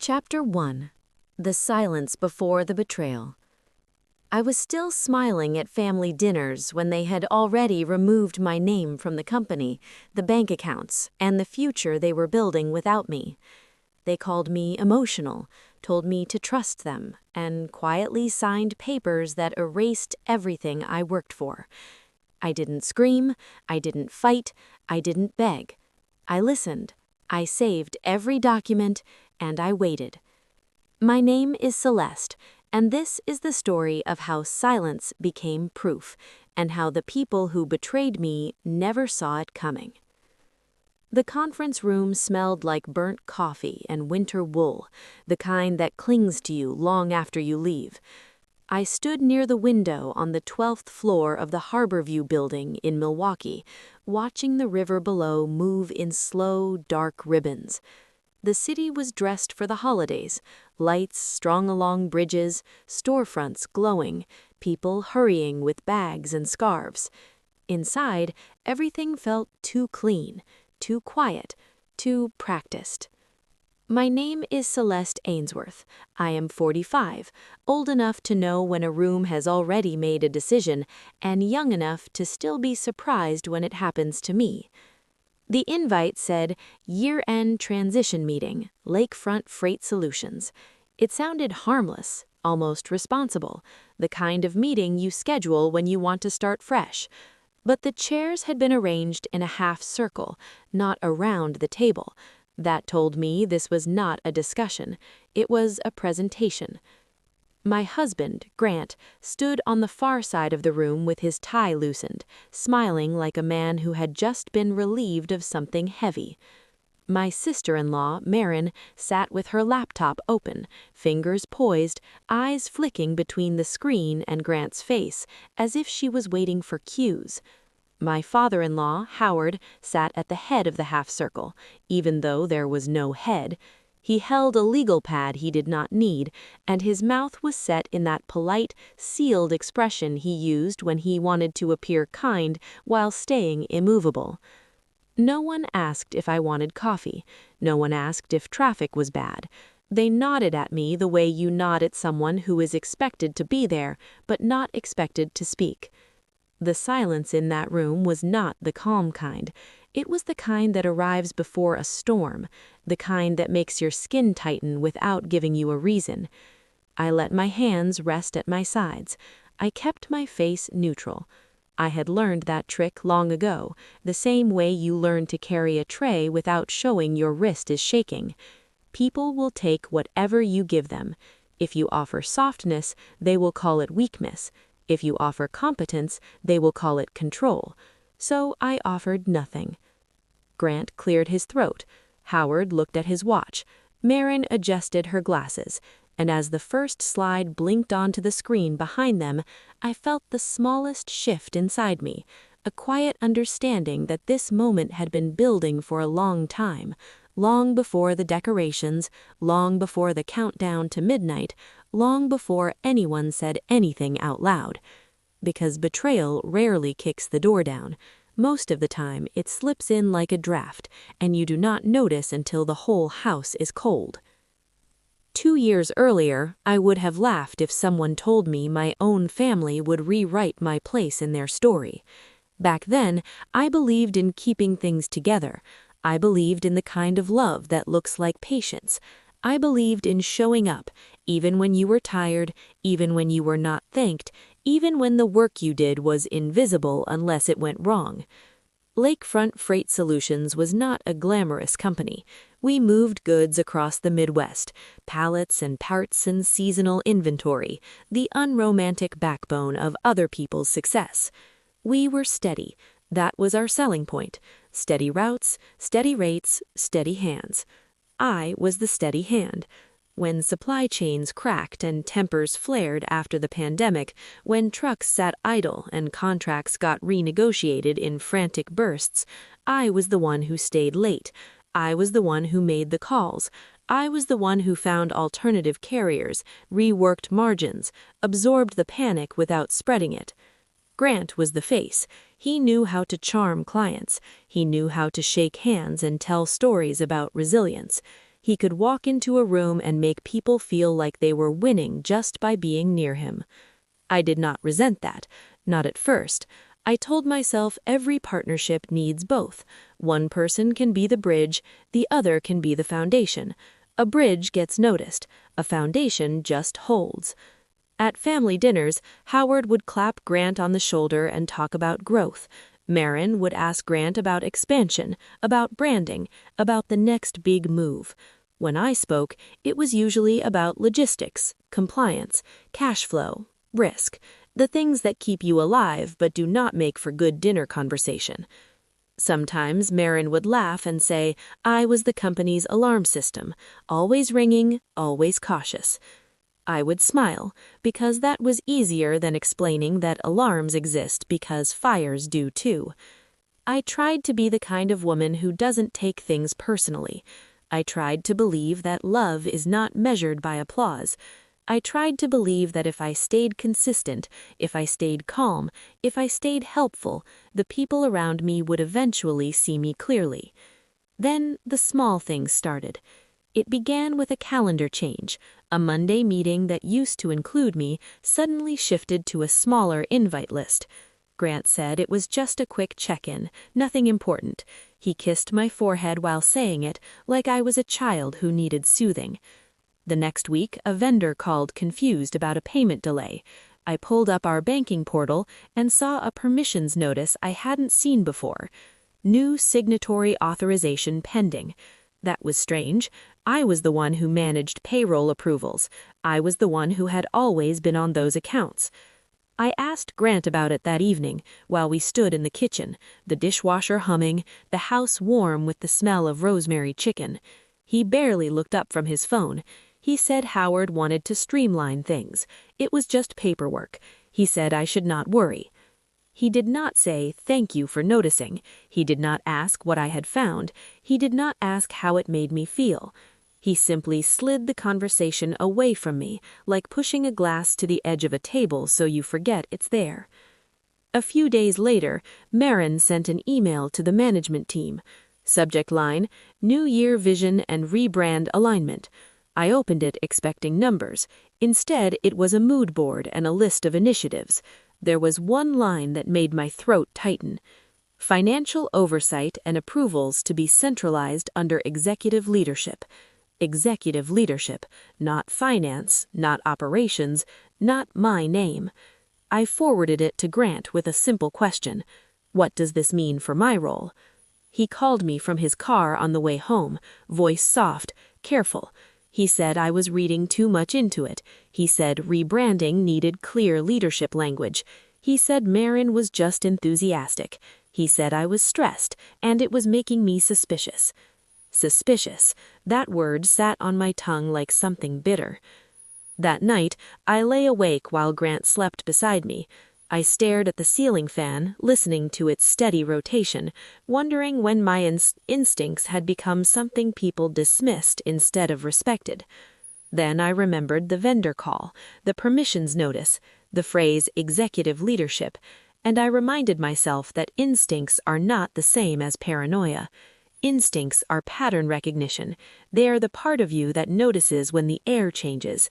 Chapter 1. The Silence Before the Betrayal. I was still smiling at family dinners when they had already removed my name from the company, the bank accounts, and the future they were building without me. They called me emotional, told me to trust them, and quietly signed papers that erased everything I worked for. I didn't scream, I didn't fight, I didn't beg. I listened, I saved every document, and I waited. My name is Celeste, and this is the story of how silence became proof, and how the people who betrayed me never saw it coming. The conference room smelled like burnt coffee and winter wool, the kind that clings to you long after you leave. I stood near the window on the 12th floor of the Harborview building in Milwaukee, watching the river below move in slow, dark ribbons. The city was dressed for the holidays, lights strung along bridges, storefronts glowing, people hurrying with bags and scarves. Inside, everything felt too clean, too quiet, too practiced. My name is Celeste Ainsworth. I am 45, old enough to know when a room has already made a decision, and young enough to still be surprised when it happens to me. The invite said, Year-End Transition Meeting, Lakefront Freight Solutions. It sounded harmless, almost responsible, the kind of meeting you schedule when you want to start fresh. But the chairs had been arranged in a half circle, not around the table. That told me this was not a discussion, it was a presentation. My husband, Grant, stood on the far side of the room with his tie loosened, smiling like a man who had just been relieved of something heavy. My sister-in-law, Marin, sat with her laptop open, fingers poised, eyes flicking between the screen and Grant's face, as if she was waiting for cues. My father-in-law, Howard, sat at the head of the half-circle, even though there was no head. He held a legal pad he did not need, and his mouth was set in that polite, sealed expression he used when he wanted to appear kind while staying immovable. No one asked if I wanted coffee. No one asked if traffic was bad. They nodded at me the way you nod at someone who is expected to be there, but not expected to speak. The silence in that room was not the calm kind. It was the kind that arrives before a storm, the kind that makes your skin tighten without giving you a reason. I let my hands rest at my sides. I kept my face neutral. I had learned that trick long ago, the same way you learn to carry a tray without showing your wrist is shaking. People will take whatever you give them. If you offer softness, they will call it weakness. If you offer competence, they will call it control. So I offered nothing. Grant cleared his throat. Howard looked at his watch. Marin adjusted her glasses. And as the first slide blinked onto the screen behind them, I felt the smallest shift inside me, a quiet understanding that this moment had been building for a long time, long before the decorations, long before the countdown to midnight, long before anyone said anything out loud. Because betrayal rarely kicks the door down. Most of the time, it slips in like a draft, and you do not notice until the whole house is cold. 2 years earlier, I would have laughed if someone told me my own family would rewrite my place in their story. Back then, I believed in keeping things together. I believed in the kind of love that looks like patience. I believed in showing up, even when you were tired, even when you were not thanked, even when the work you did was invisible unless it went wrong. Lakefront Freight Solutions was not a glamorous company. We moved goods across the Midwest, pallets and parts and seasonal inventory, the unromantic backbone of other people's success. We were steady. That was our selling point. Steady routes, steady rates, steady hands. I was the steady hand. When supply chains cracked and tempers flared after the pandemic, when trucks sat idle and contracts got renegotiated in frantic bursts, I was the one who stayed late. I was the one who made the calls. I was the one who found alternative carriers, reworked margins, absorbed the panic without spreading it. Grant was the face. He knew how to charm clients. He knew how to shake hands and tell stories about resilience. He could walk into a room and make people feel like they were winning just by being near him. I did not resent that, not at first. I told myself every partnership needs both. One person can be the bridge, the other can be the foundation. A bridge gets noticed, a foundation just holds. At family dinners, Howard would clap Grant on the shoulder and talk about growth. Marin would ask Grant about expansion, about branding, about the next big move. When I spoke, it was usually about logistics, compliance, cash flow, risk, the things that keep you alive but do not make for good dinner conversation. Sometimes Marin would laugh and say I was the company's alarm system, always ringing, always cautious. I would smile, because that was easier than explaining that alarms exist because fires do too. I tried to be the kind of woman who doesn't take things personally. I tried to believe that love is not measured by applause. I tried to believe that if I stayed consistent, if I stayed calm, if I stayed helpful, the people around me would eventually see me clearly. Then the small things started. It began with a calendar change. A Monday meeting that used to include me suddenly shifted to a smaller invite list. Grant said it was just a quick check-in, nothing important. He kissed my forehead while saying it, like I was a child who needed soothing. The next week, a vendor called confused about a payment delay. I pulled up our banking portal and saw a permissions notice I hadn't seen before. New signatory authorization pending. That was strange. I was the one who managed payroll approvals. I was the one who had always been on those accounts. I asked Grant about it that evening, while we stood in the kitchen, the dishwasher humming, the house warm with the smell of rosemary chicken. He barely looked up from his phone. He said Howard wanted to streamline things. It was just paperwork. He said I should not worry. He did not say, "Thank you for noticing." He did not ask what I had found. He did not ask how it made me feel. He simply slid the conversation away from me, like pushing a glass to the edge of a table so you forget it's there. A few days later, Marin sent an email to the management team. Subject line, New Year Vision and Rebrand Alignment. I opened it expecting numbers. Instead, it was a mood board and a list of initiatives. There was one line that made my throat tighten. Financial oversight and approvals to be centralized under executive leadership. Executive leadership, not finance, not operations, not my name. I forwarded it to Grant with a simple question. What does this mean for my role? He called me from his car on the way home, voice soft, careful. He said I was reading too much into it. He said rebranding needed clear leadership language. He said Marin was just enthusiastic. He said I was stressed, and it was making me suspicious. Suspicious. That word sat on my tongue like something bitter. That night, I lay awake while Grant slept beside me. I stared at the ceiling fan, listening to its steady rotation, wondering when my instincts had become something people dismissed instead of respected. Then I remembered the vendor call, the permissions notice, the phrase executive leadership, and I reminded myself that instincts are not the same as paranoia. Instincts are pattern recognition. They are the part of you that notices when the air changes.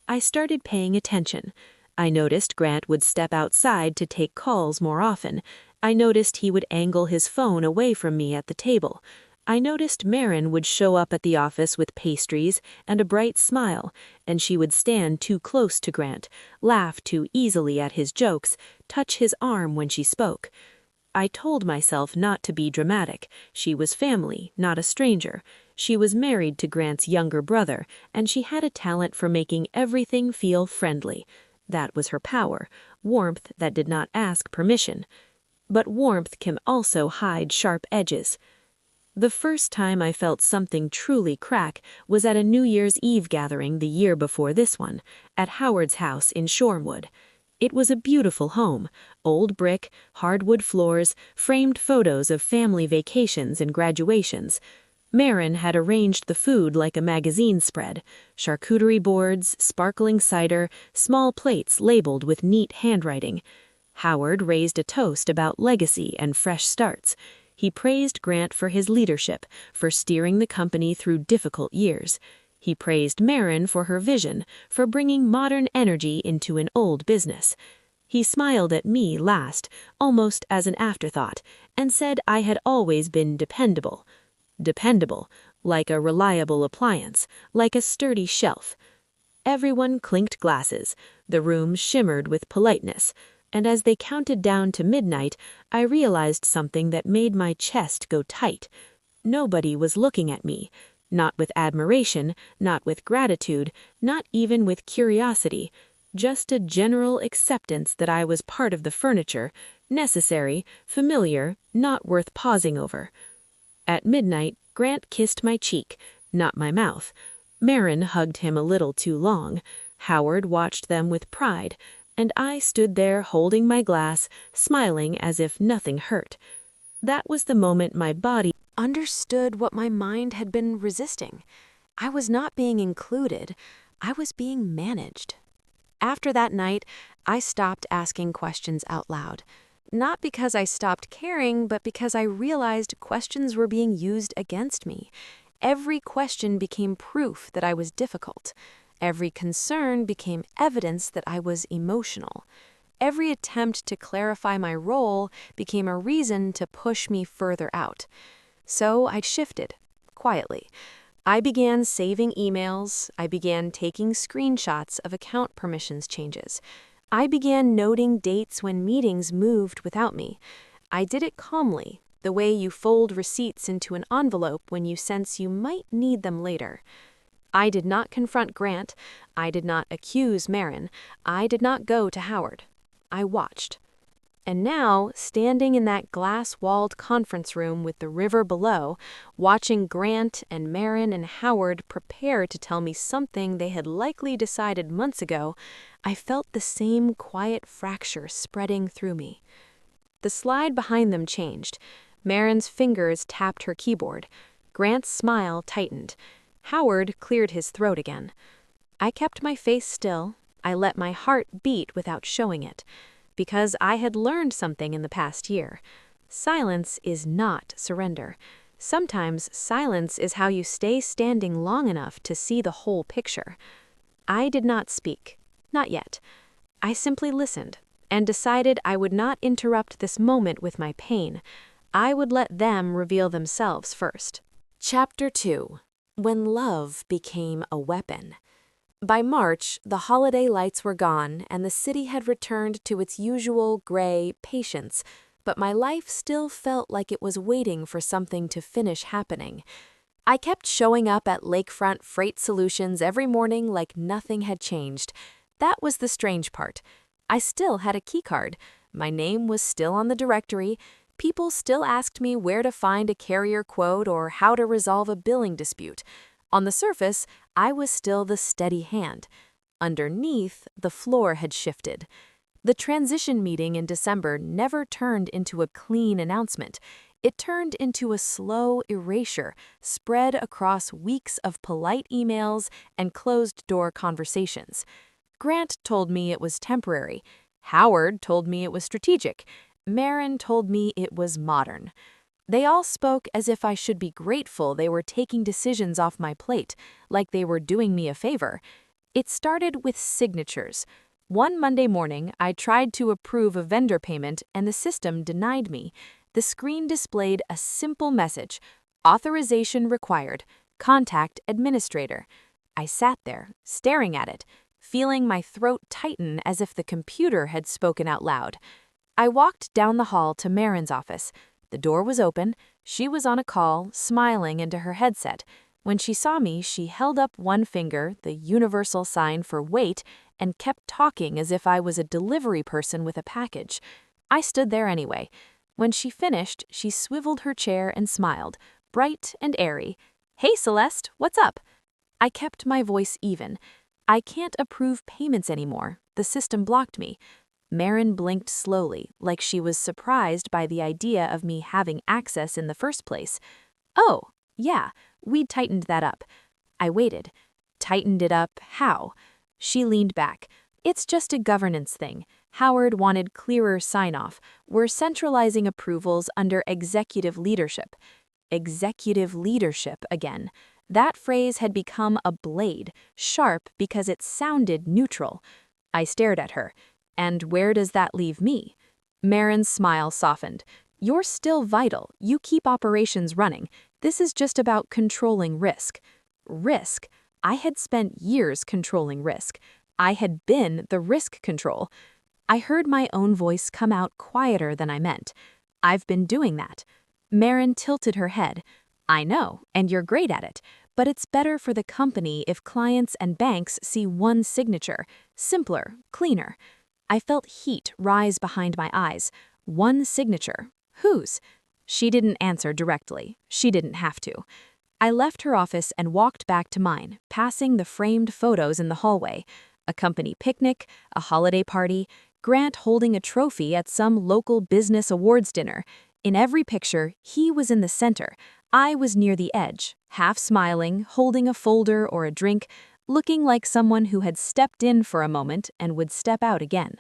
I started paying attention. I noticed Grant would step outside to take calls more often. I noticed he would angle his phone away from me at the table. I noticed Marin would show up at the office with pastries and a bright smile, and she would stand too close to Grant, laugh too easily at his jokes, touch his arm when she spoke. I told myself not to be dramatic. She was family, not a stranger. She was married to Grant's younger brother, and she had a talent for making everything feel friendly. That was her power, warmth that did not ask permission. But warmth can also hide sharp edges. The first time I felt something truly crack was at a New Year's Eve gathering the year before this one, at Howard's house in Shorewood. It was a beautiful home, old brick, hardwood floors, framed photos of family vacations and graduations. Marin had arranged the food like a magazine spread, charcuterie boards, sparkling cider, small plates labeled with neat handwriting. Howard raised a toast about legacy and fresh starts. He praised Grant for his leadership, for steering the company through difficult years. He praised Marin for her vision, for bringing modern energy into an old business. He smiled at me last, almost as an afterthought, and said I had always been dependable. Dependable, like a reliable appliance, like a sturdy shelf. Everyone clinked glasses, the room shimmered with politeness, and as they counted down to midnight, I realized something that made my chest go tight. Nobody was looking at me, not with admiration, not with gratitude, not even with curiosity, just a general acceptance that I was part of the furniture, necessary, familiar, not worth pausing over. At midnight, Grant kissed my cheek, not my mouth. Marin hugged him a little too long. Howard watched them with pride, and I stood there holding my glass, smiling as if nothing hurt. That was the moment my body understood what my mind had been resisting. I was not being included, I was being managed. After that night, I stopped asking questions out loud. Not because I stopped caring, but because I realized questions were being used against me. Every question became proof that I was difficult. Every concern became evidence that I was emotional. Every attempt to clarify my role became a reason to push me further out. So I shifted, quietly. I began saving emails. I began taking screenshots of account permissions changes. I began noting dates when meetings moved without me. I did it calmly, the way you fold receipts into an envelope when you sense you might need them later. I did not confront Grant. I did not accuse Marin. I did not go to Howard. I watched. And now, standing in that glass-walled conference room with the river below, watching Grant and Marin and Howard prepare to tell me something they had likely decided months ago, I felt the same quiet fracture spreading through me. The slide behind them changed. Marin's fingers tapped her keyboard. Grant's smile tightened. Howard cleared his throat again. I kept my face still. I let my heart beat without showing it. Because I had learned something in the past year. Silence is not surrender. Sometimes silence is how you stay standing long enough to see the whole picture. I did not speak. Not yet. I simply listened and decided I would not interrupt this moment with my pain. I would let them reveal themselves first. Chapter 2. When Love Became a Weapon. By March, the holiday lights were gone and the city had returned to its usual gray patience, but my life still felt like it was waiting for something to finish happening. I kept showing up at Lakefront Freight Solutions every morning like nothing had changed. That was the strange part. I still had a keycard. My name was still on the directory. People still asked me where to find a carrier quote or how to resolve a billing dispute. On the surface, I was still the steady hand. Underneath, the floor had shifted. The transition meeting in December never turned into a clean announcement. It turned into a slow erasure spread across weeks of polite emails and closed-door conversations. Grant told me it was temporary. Howard told me it was strategic. Marin told me it was modern. They all spoke as if I should be grateful they were taking decisions off my plate, like they were doing me a favor. It started with signatures. One Monday morning, I tried to approve a vendor payment and the system denied me. The screen displayed a simple message: authorization required. Contact administrator. I sat there, staring at it, feeling my throat tighten as if the computer had spoken out loud. I walked down the hall to Marin's office. The door was open. She was on a call, smiling into her headset. When she saw me, she held up one finger, the universal sign for wait, and kept talking as if I was a delivery person with a package. I stood there anyway. When she finished, she swiveled her chair and smiled, bright and airy. "Hey, Celeste, what's up?" I kept my voice even. "I can't approve payments anymore. The system blocked me." Marin blinked slowly, like she was surprised by the idea of me having access in the first place. "Oh, yeah, we'd tightened that up." I waited. "Tightened it up how?" She leaned back. "It's just a governance thing. Howard wanted clearer sign-off. We're centralizing approvals under executive leadership. Executive leadership again. That phrase had become a blade, sharp because it sounded neutral. I stared at her. And where does that leave me? Marin's smile softened. You're still vital. You keep operations running. This is just about controlling risk. Risk? I had spent years controlling risk. I had been the risk control. I heard my own voice come out quieter than I meant. I've been doing that. Marin tilted her head. I know, and you're great at it, but it's better for the company if clients and banks see one signature. Simpler, cleaner. I felt heat rise behind my eyes. One signature. Whose? She didn't answer directly. She didn't have to. I left her office and walked back to mine, passing the framed photos in the hallway. A company picnic, a holiday party, Grant holding a trophy at some local business awards dinner. In every picture, he was in the center. I was near the edge, half smiling, holding a folder or a drink, looking like someone who had stepped in for a moment and would step out again.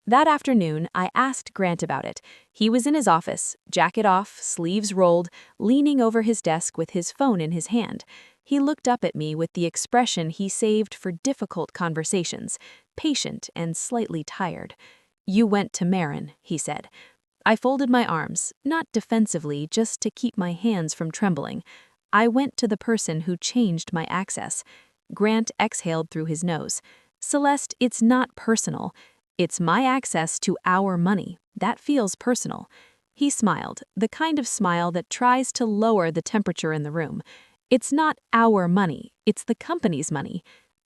That afternoon, I asked Grant about it. He was in his office, jacket off, sleeves rolled, leaning over his desk with his phone in his hand. He looked up at me with the expression he saved for difficult conversations, patient and slightly tired. You went to Marin, he said. I folded my arms, not defensively, just to keep my hands from trembling. I went to the person who changed my access. Grant exhaled through his nose. Celeste, it's not personal. It's my access to our money. That feels personal. He smiled, the kind of smile that tries to lower the temperature in the room. It's not our money, it's the company's money.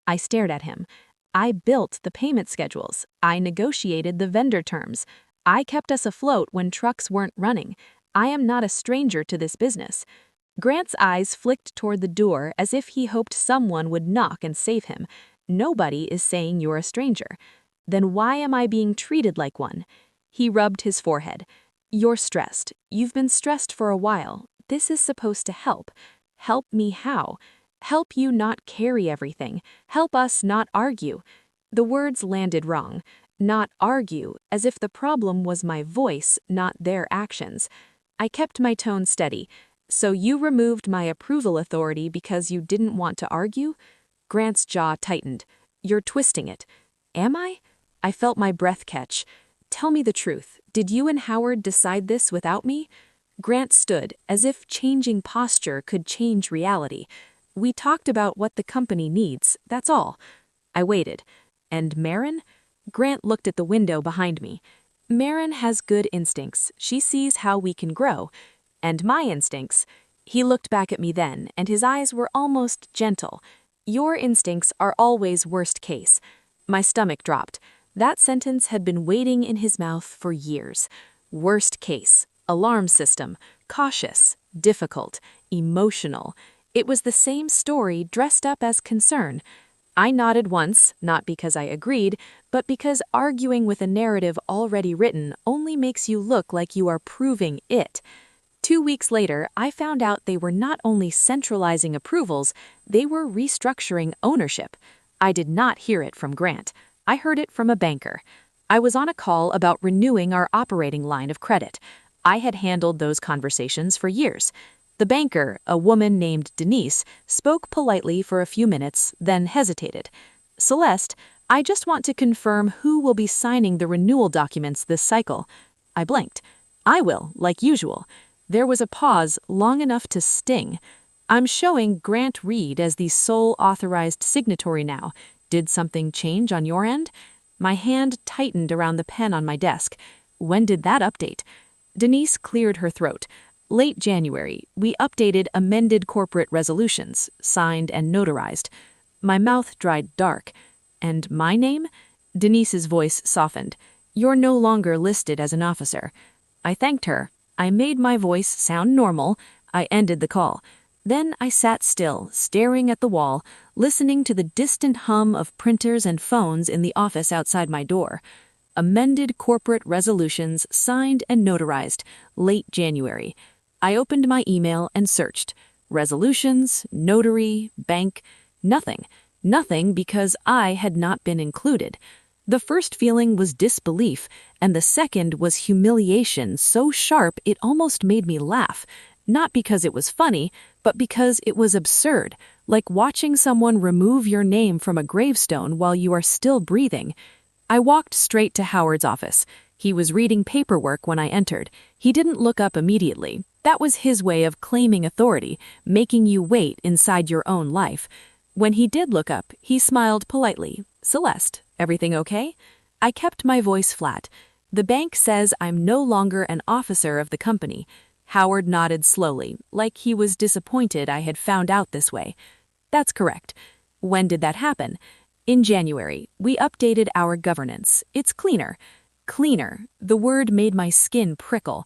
I stared at him. I built the payment schedules. I negotiated the vendor terms. I kept us afloat when trucks weren't running. I am not a stranger to this business. Grant's eyes flicked toward the door as if he hoped someone would knock and save him. Nobody is saying you're a stranger. Then why am I being treated like one? He rubbed his forehead. You're stressed. You've been stressed for a while. This is supposed to help. Help me how? Help you not carry everything. Help us not argue. The words landed wrong. Not argue, as if the problem was my voice, not their actions. I kept my tone steady. So you removed my approval authority because you didn't want to argue? Grant's jaw tightened. You're twisting it. Am I? I felt my breath catch. Tell me the truth. Did you and Howard decide this without me? Grant stood, as if changing posture could change reality. We talked about what the company needs, that's all. I waited. And Marin? Grant looked at the window behind me. Marin has good instincts. She sees how we can grow. And my instincts. He looked back at me then, and his eyes were almost gentle. Your instincts are always worst case. My stomach dropped. That sentence had been waiting in his mouth for years. Worst case, alarm system, cautious, difficult, emotional. It was the same story dressed up as concern. I nodded once, not because I agreed, but because arguing with a narrative already written only makes you look like you are proving it. 2 weeks later, I found out they were not only centralizing approvals, they were restructuring ownership. I did not hear it from Grant. I heard it from a banker. I was on a call about renewing our operating line of credit. I had handled those conversations for years. The banker, a woman named Denise, spoke politely for a few minutes, then hesitated. Celeste, I just want to confirm who will be signing the renewal documents this cycle. I blinked. I will, like usual. There was a pause long enough to sting. I'm showing Grant Reed as the sole authorized signatory now. Did something change on your end? My hand tightened around the pen on my desk. When did that update? Denise cleared her throat. Late January, we updated amended corporate resolutions, signed and notarized. My mouth dried dark. And my name? Denise's voice softened. You're no longer listed as an officer. I thanked her. I made my voice sound normal. I ended the call. Then I sat still, staring at the wall, listening to the distant hum of printers and phones in the office outside my door. Amended corporate resolutions signed and notarized, late January. I opened my email and searched. Resolutions, notary, bank, nothing. Nothing because I had not been included. The first feeling was disbelief, and the second was humiliation so sharp it almost made me laugh, not because it was funny, but because it was absurd, like watching someone remove your name from a gravestone while you are still breathing. I walked straight to Howard's office. He was reading paperwork when I entered. He didn't look up immediately. That was his way of claiming authority, making you wait inside your own life. When he did look up, he smiled politely. "Celeste, everything okay?" I kept my voice flat. "The bank says I'm no longer an officer of the company." Howard nodded slowly, like he was disappointed I had found out this way. "That's correct." "When did that happen?" "In January. We updated our governance. It's cleaner." Cleaner. The word made my skin prickle.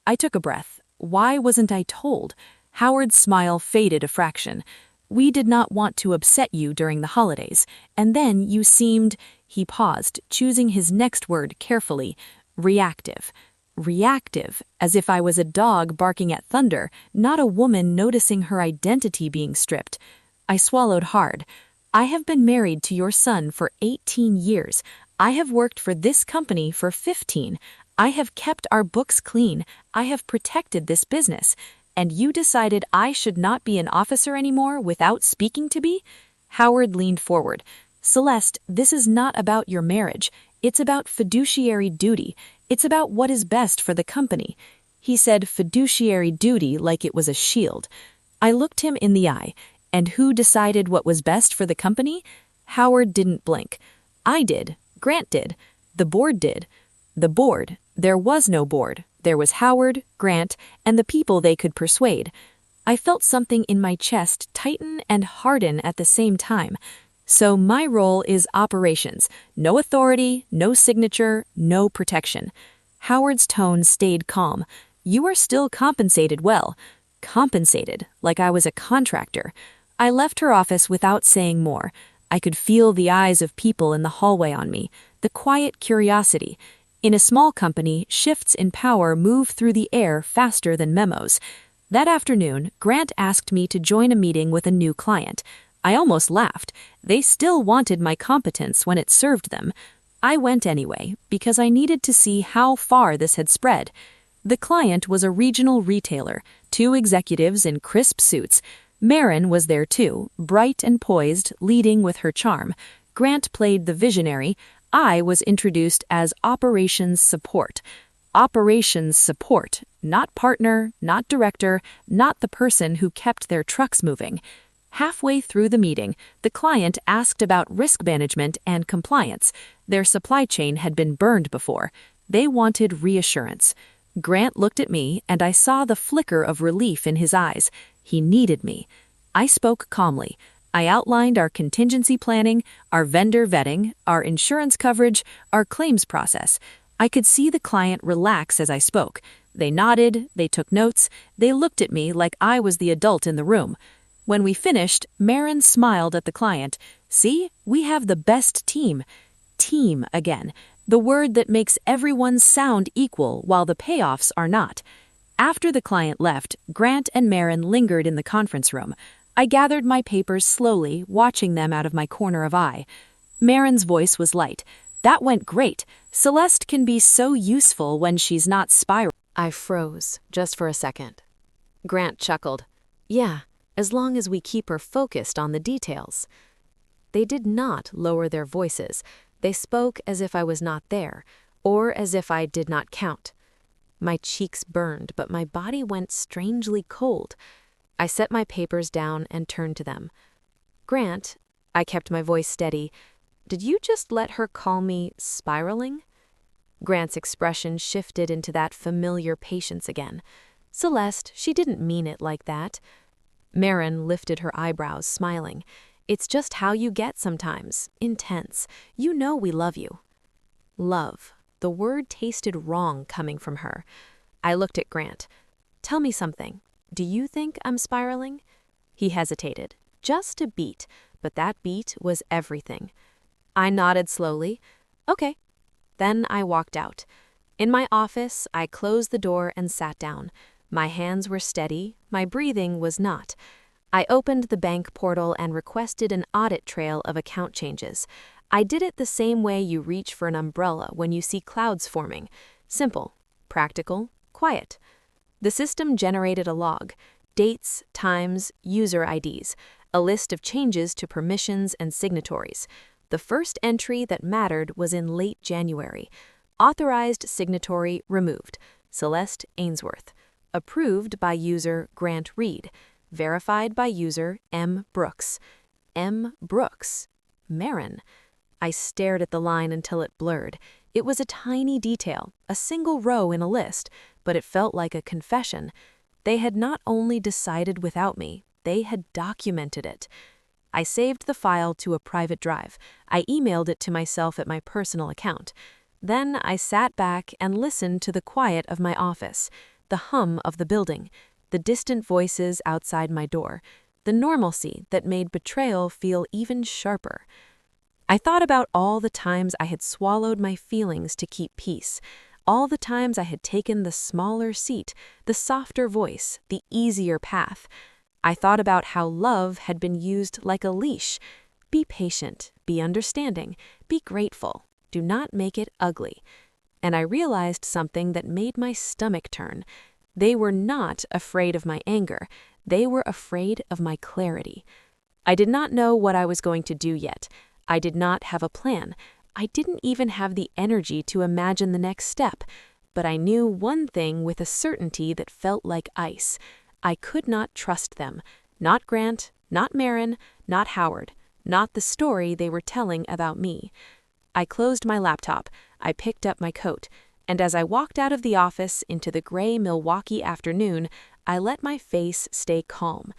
I took a breath. Why wasn't I told? Howard's smile faded a fraction. "We did not want to upset you during the holidays. And then you seemed—" He paused, choosing his next word carefully. "Reactive." Reactive, as if I was a dog barking at thunder, not a woman noticing her identity being stripped. I swallowed hard. "I have been married to your son for 18 years. I have worked for this company for 15. I have kept our books clean. I have protected this business. And you decided I should not be an officer anymore without speaking to me?" Howard leaned forward. "Celeste, this is not about your marriage. It's about fiduciary duty. It's about what is best for the company." He said fiduciary duty like it was a shield. I looked him in the eye. "And who decided what was best for the company?" Howard didn't blink. "I did. Grant did. The board did." "The board? There was no board. There was Howard, Grant, and the people they could persuade." I felt something in my chest tighten and harden at the same time. "So my role is operations. No authority, no signature, no protection." Howard's tone stayed calm. "You are still compensated well." Compensated, like I was a contractor. I left her office without saying more. I could feel the eyes of people in the hallway on me, the quiet curiosity. In a small company, shifts in power move through the air faster than memos. That afternoon, Grant asked me to join a meeting with a new client. I almost laughed. They still wanted my competence when it served them. I went anyway, because I needed to see how far this had spread. The client was a regional retailer, 2 executives in crisp suits. Marin was there too, bright and poised, leading with her charm. Grant played the visionary. I was introduced as operations support. Operations support, not partner, not director, not the person who kept their trucks moving. Halfway through the meeting, the client asked about risk management and compliance. Their supply chain had been burned before. They wanted reassurance. Grant looked at me, and I saw the flicker of relief in his eyes. He needed me. I spoke calmly. I outlined our contingency planning, our vendor vetting, our insurance coverage, our claims process. I could see the client relax as I spoke. They nodded, they took notes, they looked at me like I was the adult in the room. When we finished, Marin smiled at the client. "See, we have the best team." Team again, the word that makes everyone sound equal while the payoffs are not. After the client left, Grant and Marin lingered in the conference room. I gathered my papers slowly, watching them out of my corner of eye. Marin's voice was light. "That went great. Celeste can be so useful when she's not spiraling." I froze, just for a second. Grant chuckled. "Yeah, as long as we keep her focused on the details." They did not lower their voices. They spoke as if I was not there, or as if I did not count. My cheeks burned, but my body went strangely cold. I set my papers down and turned to them. "Grant," I kept my voice steady, "did you just let her call me spiraling?" Grant's expression shifted into that familiar patience again. "Celeste, she didn't mean it like that." Marin lifted her eyebrows, smiling. "It's just how you get sometimes. Intense. You know we love you." Love. The word tasted wrong coming from her. I looked at Grant. "Tell me something. Do you think I'm spiraling?" He hesitated. Just a beat, but that beat was everything. I nodded slowly. "Okay." Then I walked out. In my office, I closed the door and sat down. My hands were steady, my breathing was not. I opened the bank portal and requested an audit trail of account changes. I did it the same way you reach for an umbrella when you see clouds forming. Simple, practical, quiet. The system generated a log, dates, times, user IDs, a list of changes to permissions and signatories. The first entry that mattered was in late January. Authorized signatory removed, Celeste Ainsworth. Approved by user Grant Reed. Verified by user M. Brooks. M. Brooks. Marin. I stared at the line until it blurred. It was a tiny detail, a single row in a list, but it felt like a confession. They had not only decided without me, they had documented it. I saved the file to a private drive. I emailed it to myself at my personal account. Then I sat back and listened to the quiet of my office, the hum of the building, the distant voices outside my door, the normalcy that made betrayal feel even sharper. I thought about all the times I had swallowed my feelings to keep peace, all the times I had taken the smaller seat, the softer voice, the easier path. I thought about how love had been used like a leash. Be patient, be understanding, be grateful. Do not make it ugly. And I realized something that made my stomach turn. They were not afraid of my anger. They were afraid of my clarity. I did not know what I was going to do yet. I did not have a plan. I didn't even have the energy to imagine the next step. But I knew one thing with a certainty that felt like ice. I could not trust them. Not Grant, not Marin, not Howard, not the story they were telling about me. I closed my laptop. I picked up my coat. And as I walked out of the office into the gray Milwaukee afternoon, I let my face stay calm.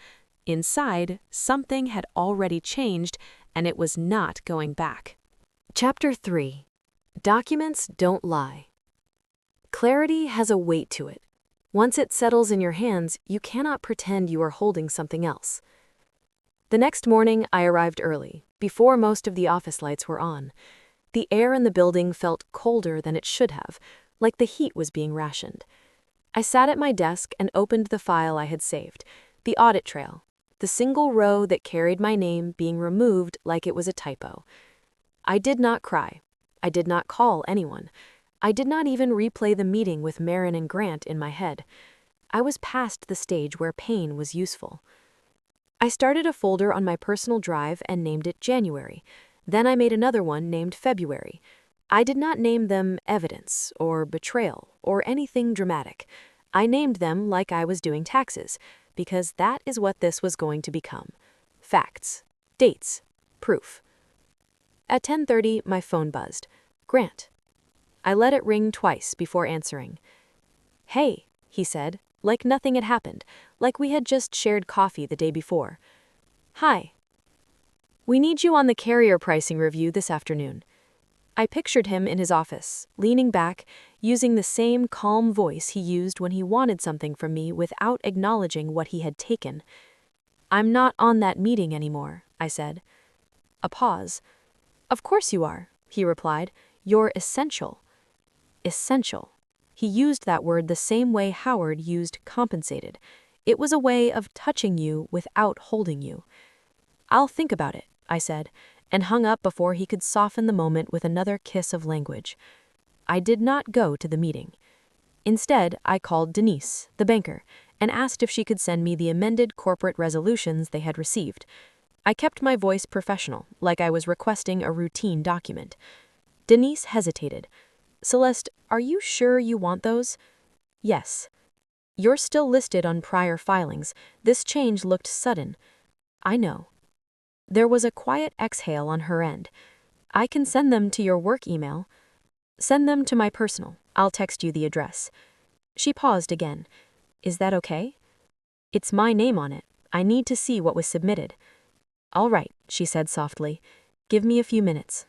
Inside, something had already changed, and it was not going back. Chapter 3. Documents don't lie. Clarity has a weight to it. Once it settles in your hands, you cannot pretend you are holding something else. The next morning, I arrived early, before most of the office lights were on. The air in the building felt colder than it should have, like the heat was being rationed. I sat at my desk and opened the file I had saved, the audit trail, the single row that carried my name being removed like it was a typo. I did not cry. I did not call anyone. I did not even replay the meeting with Marin and Grant in my head. I was past the stage where pain was useful. I started a folder on my personal drive and named it January. Then I made another one named February. I did not name them evidence or betrayal or anything dramatic. I named them like I was doing taxes, because that is what this was going to become. Facts, dates, proof. At 10:30, my phone buzzed. Grant. I let it ring twice before answering. Hey, he said, like nothing had happened, like we had just shared coffee the day before. Hi. We need you on the carrier pricing review this afternoon. I pictured him in his office, leaning back, using the same calm voice he used when he wanted something from me without acknowledging what he had taken. I'm not on that meeting anymore, I said. A pause. Of course you are, he replied. You're essential. Essential. He used that word the same way Howard used compensated. It was a way of touching you without holding you. I'll think about it, I said, and hung up before he could soften the moment with another kiss of language. I did not go to the meeting. Instead, I called Denise, the banker, and asked if she could send me the amended corporate resolutions they had received. I kept my voice professional, like I was requesting a routine document. Denise hesitated. Celeste, are you sure you want those? Yes. You're still listed on prior filings. This change looked sudden. I know. There was a quiet exhale on her end. I can send them to your work email. Send them to my personal. I'll text you the address. She paused again. Is that okay? It's my name on it. I need to see what was submitted. All right, she said softly. Give me a few minutes.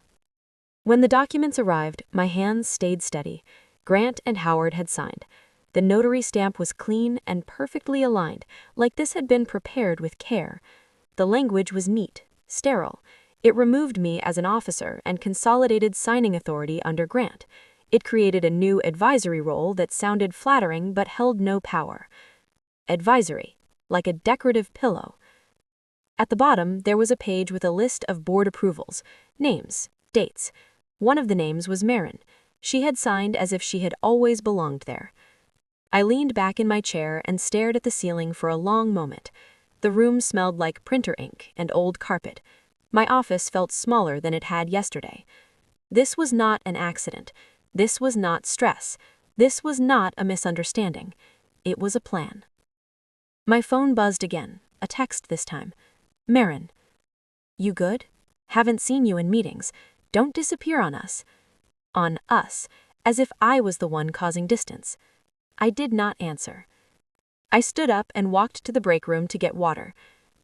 When the documents arrived, my hands stayed steady. Grant and Howard had signed. The notary stamp was clean and perfectly aligned, like this had been prepared with care. The language was neat, sterile. It removed me as an officer and consolidated signing authority under Grant. It created a new advisory role that sounded flattering but held no power. Advisory, like a decorative pillow. At the bottom, there was a page with a list of board approvals, names, dates. One of the names was Marin. She had signed as if she had always belonged there. I leaned back in my chair and stared at the ceiling for a long moment. The room smelled like printer ink and old carpet. My office felt smaller than it had yesterday. This was not an accident. This was not stress. This was not a misunderstanding. It was a plan. My phone buzzed again, a text this time. Marin. You good? Haven't seen you in meetings. Don't disappear on us. On us, as if I was the one causing distance. I did not answer. I stood up and walked to the break room to get water.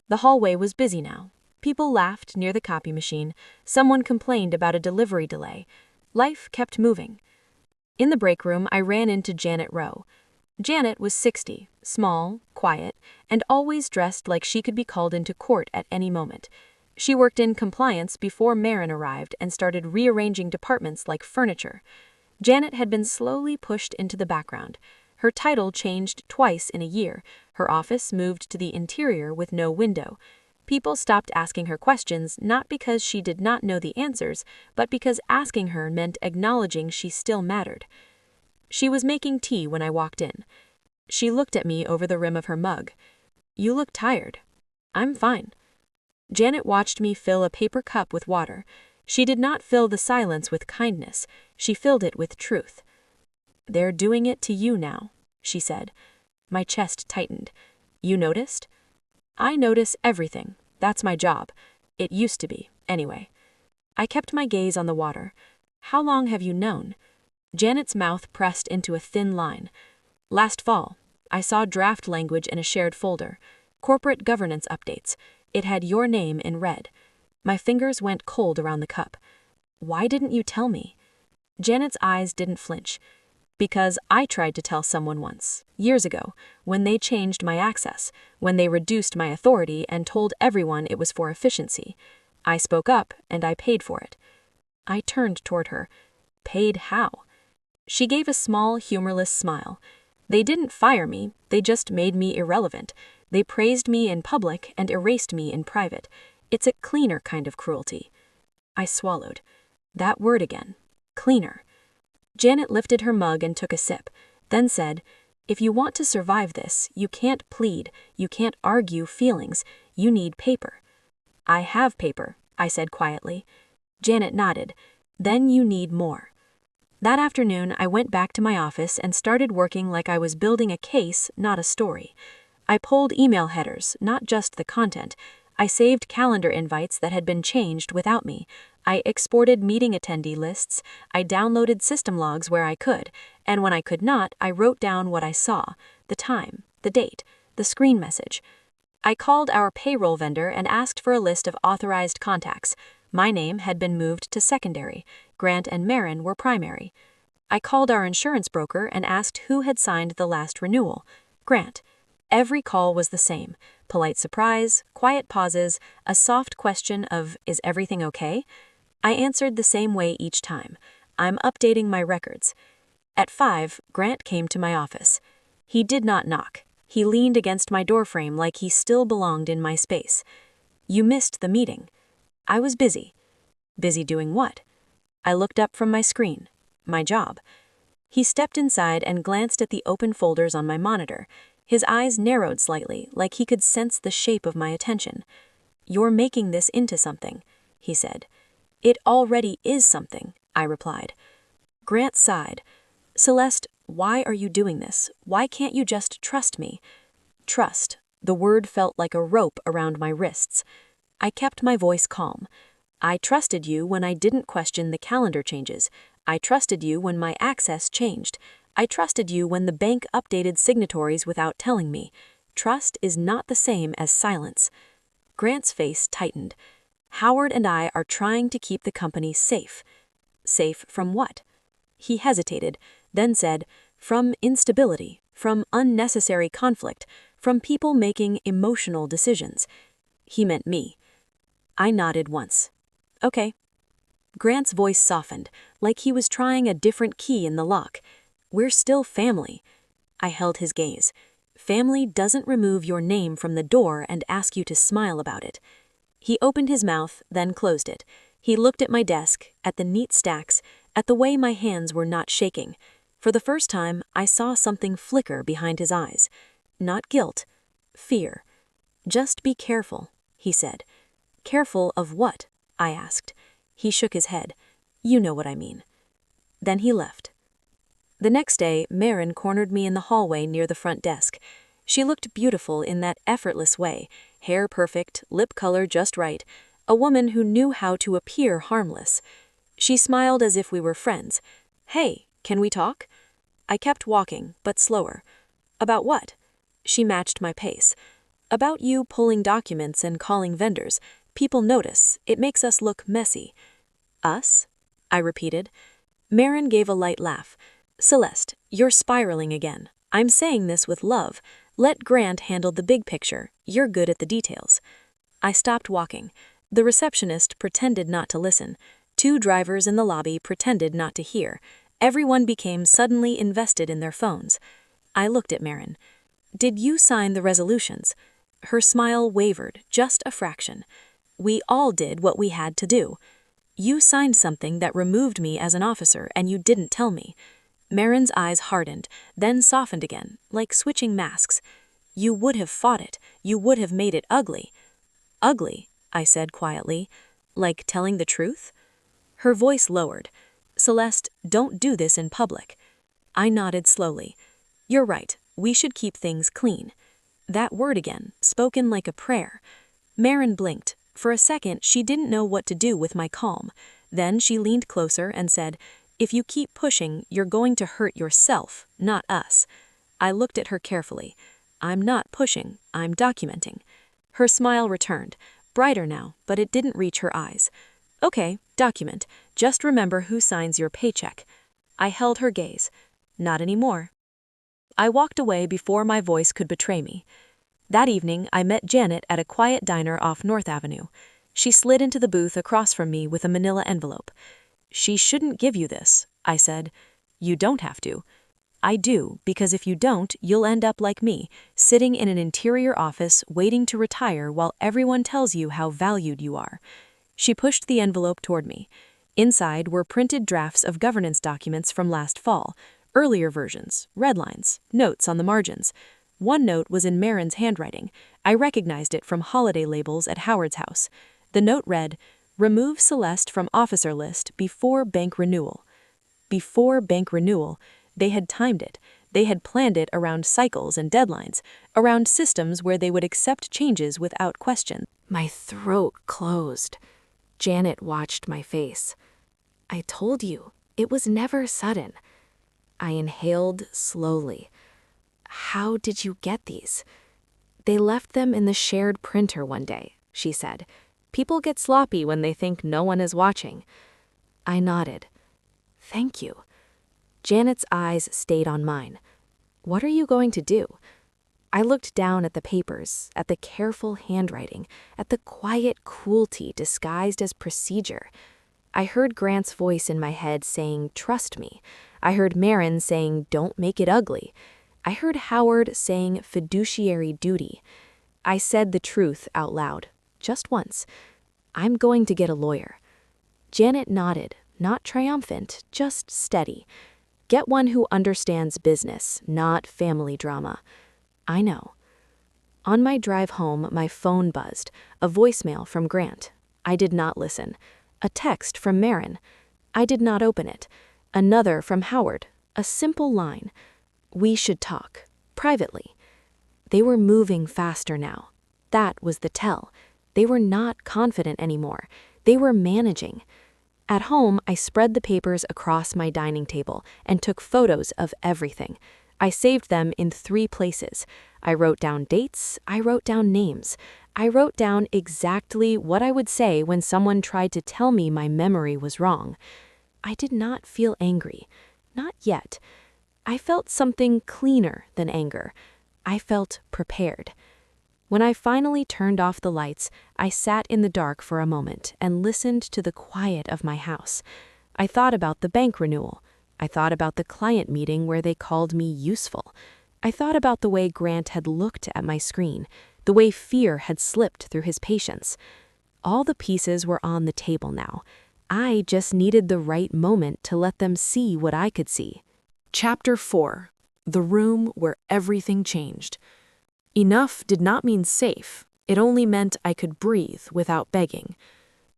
The hallway was busy now. People laughed near the copy machine. Someone complained about a delivery delay. Life kept moving. In the break room, I ran into Janet Rowe. Janet was 60, small, quiet, and always dressed like she could be called into court at any moment. She worked in compliance before Marin arrived and started rearranging departments like furniture. Janet had been slowly pushed into the background. Her title changed twice in a year. Her office moved to the interior with no window. People stopped asking her questions not because she did not know the answers, but because asking her meant acknowledging she still mattered. She was making tea when I walked in. She looked at me over the rim of her mug. You look tired. I'm fine. Janet watched me fill a paper cup with water. She did not fill the silence with kindness. She filled it with truth. They're doing it to you now, she said. My chest tightened. You noticed? I notice everything. That's my job. It used to be, anyway. I kept my gaze on the water. How long have you known? Janet's mouth pressed into a thin line. Last fall, I saw draft language in a shared folder. Corporate governance updates. It had your name in red. My fingers went cold around the cup. Why didn't you tell me? Janet's eyes didn't flinch. Because I tried to tell someone once, years ago, when they changed my access, when they reduced my authority and told everyone it was for efficiency. I spoke up and I paid for it. I turned toward her. Paid how? She gave a small, humorless smile. They didn't fire me, they just made me irrelevant. They praised me in public and erased me in private. It's a cleaner kind of cruelty. I swallowed. That word again. Cleaner. Janet lifted her mug and took a sip, then said, If you want to survive this, you can't plead, you can't argue feelings, you need paper. I have paper, I said quietly. Janet nodded. Then you need more. That afternoon, I went back to my office and started working like I was building a case, not a story. I pulled email headers, not just the content. I saved calendar invites that had been changed without me. I exported meeting attendee lists. I downloaded system logs where I could. And when I could not, I wrote down what I saw, the time, the date, the screen message. I called our payroll vendor and asked for a list of authorized contacts. My name had been moved to secondary. Grant and Marin were primary. I called our insurance broker and asked who had signed the last renewal. Grant. Every call was the same. Polite surprise, quiet pauses, a soft question of, is everything okay? I answered the same way each time. I'm updating my records. At 5, Grant came to my office. He did not knock. He leaned against my doorframe like he still belonged in my space. You missed the meeting. I was busy. Busy doing what? I looked up from my screen. My job. He stepped inside and glanced at the open folders on my monitor. His eyes narrowed slightly, like he could sense the shape of my attention. You're making this into something, he said. It already is something, I replied. Grant sighed. Celeste, why are you doing this? Why can't you just trust me? Trust. The word felt like a rope around my wrists. I kept my voice calm. I trusted you when I didn't question the calendar changes. I trusted you when my access changed. I trusted you when the bank updated signatories without telling me. Trust is not the same as silence. Grant's face tightened. Howard and I are trying to keep the company safe. Safe from what? He hesitated, then said, from instability, from unnecessary conflict, from people making emotional decisions. He meant me. I nodded once. Okay. Grant's voice softened, like he was trying a different key in the lock. We're still family. I held his gaze. Family doesn't remove your name from the door and ask you to smile about it. He opened his mouth, then closed it. He looked at my desk, at the neat stacks, at the way my hands were not shaking. For the first time, I saw something flicker behind his eyes. Not guilt, fear. "Just be careful," he said. "Careful of what?" I asked. He shook his head. "You know what I mean." Then he left. The next day, Marin cornered me in the hallway near the front desk. She looked beautiful in that effortless way, hair perfect, lip color just right, a woman who knew how to appear harmless. She smiled as if we were friends. "Hey, can we talk?" I kept walking, but slower. "About what?" She matched my pace. "About you pulling documents and calling vendors. People notice. It makes us look messy." "Us?" I repeated. Marin gave a light laugh. "Celeste, you're spiraling again. I'm saying this with love. Let Grant handle the big picture. You're good at the details." I stopped walking. The receptionist pretended not to listen. 2 drivers in the lobby pretended not to hear. Everyone became suddenly invested in their phones. I looked at Marin. "Did you sign the resolutions?" Her smile wavered, just a fraction. "We all did what we had to do." "You signed something that removed me as an officer, and you didn't tell me." Marin's eyes hardened, then softened again, like switching masks. "You would have fought it. You would have made it ugly." "Ugly," I said quietly. "Like telling the truth?" Her voice lowered. "Celeste, don't do this in public." I nodded slowly. "You're right. We should keep things clean." That word again, spoken like a prayer. Marin blinked. For a second, she didn't know what to do with my calm. Then she leaned closer and said, "If you keep pushing, you're going to hurt yourself, not us." I looked at her carefully. "I'm not pushing, I'm documenting." Her smile returned, brighter now, but it didn't reach her eyes. "Okay, document. Just remember who signs your paycheck." I held her gaze. "Not anymore." I walked away before my voice could betray me. That evening, I met Janet at a quiet diner off North Avenue. She slid into the booth across from me with a manila envelope. "She shouldn't give you this," I said. "You don't have to." "I do, because if you don't, you'll end up like me, sitting in an interior office waiting to retire while everyone tells you how valued you are." She pushed the envelope toward me. Inside were printed drafts of governance documents from last fall, earlier versions, red lines, notes on the margins. One note was in Marin's handwriting. I recognized it from holiday labels at Howard's house. The note read, "Remove Celeste from officer list before bank renewal." Before bank renewal. They had timed it. They had planned it around cycles and deadlines, around systems where they would accept changes without question. My throat closed. Janet watched my face. "I told you, it was never sudden." I inhaled slowly. "How did you get these?" "They left them in the shared printer one day," she said. "People get sloppy when they think no one is watching." I nodded. "Thank you." Janet's eyes stayed on mine. "What are you going to do?" I looked down at the papers, at the careful handwriting, at the quiet cruelty disguised as procedure. I heard Grant's voice in my head saying, "Trust me." I heard Marin saying, "Don't make it ugly." I heard Howard saying, "Fiduciary duty." I said the truth out loud, just once. "I'm going to get a lawyer." Janet nodded, not triumphant, just steady. "Get one who understands business, not family drama." "I know." On my drive home, my phone buzzed, a voicemail from Grant. I did not listen. A text from Marin. I did not open it. Another from Howard, a simple line. "We should talk, privately." They were moving faster now. That was the tell. They were not confident anymore. They were managing. At home, I spread the papers across my dining table and took photos of everything. I saved them in 3 places. I wrote down dates, I wrote down names. I wrote down exactly what I would say when someone tried to tell me my memory was wrong. I did not feel angry. Not yet. I felt something cleaner than anger. I felt prepared. When I finally turned off the lights, I sat in the dark for a moment and listened to the quiet of my house. I thought about the bank renewal. I thought about the client meeting where they called me useful. I thought about the way Grant had looked at my screen, the way fear had slipped through his patience. All the pieces were on the table now. I just needed the right moment to let them see what I could see. Chapter 4. The room where everything changed. Enough did not mean safe. It only meant I could breathe without begging.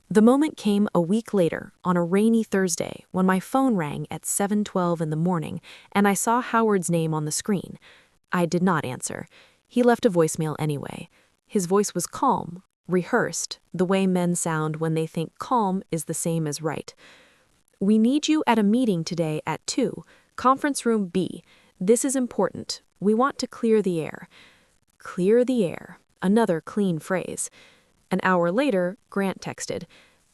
The moment came a week later, on a rainy Thursday, when my phone rang at 7:12 in the morning and I saw Howard's name on the screen. I did not answer. He left a voicemail anyway. His voice was calm, rehearsed, the way men sound when they think calm is the same as right. "We need you at a meeting today at 2, conference room B. This is important. We want to clear the air." Clear the air. Another clean phrase. An hour later, Grant texted,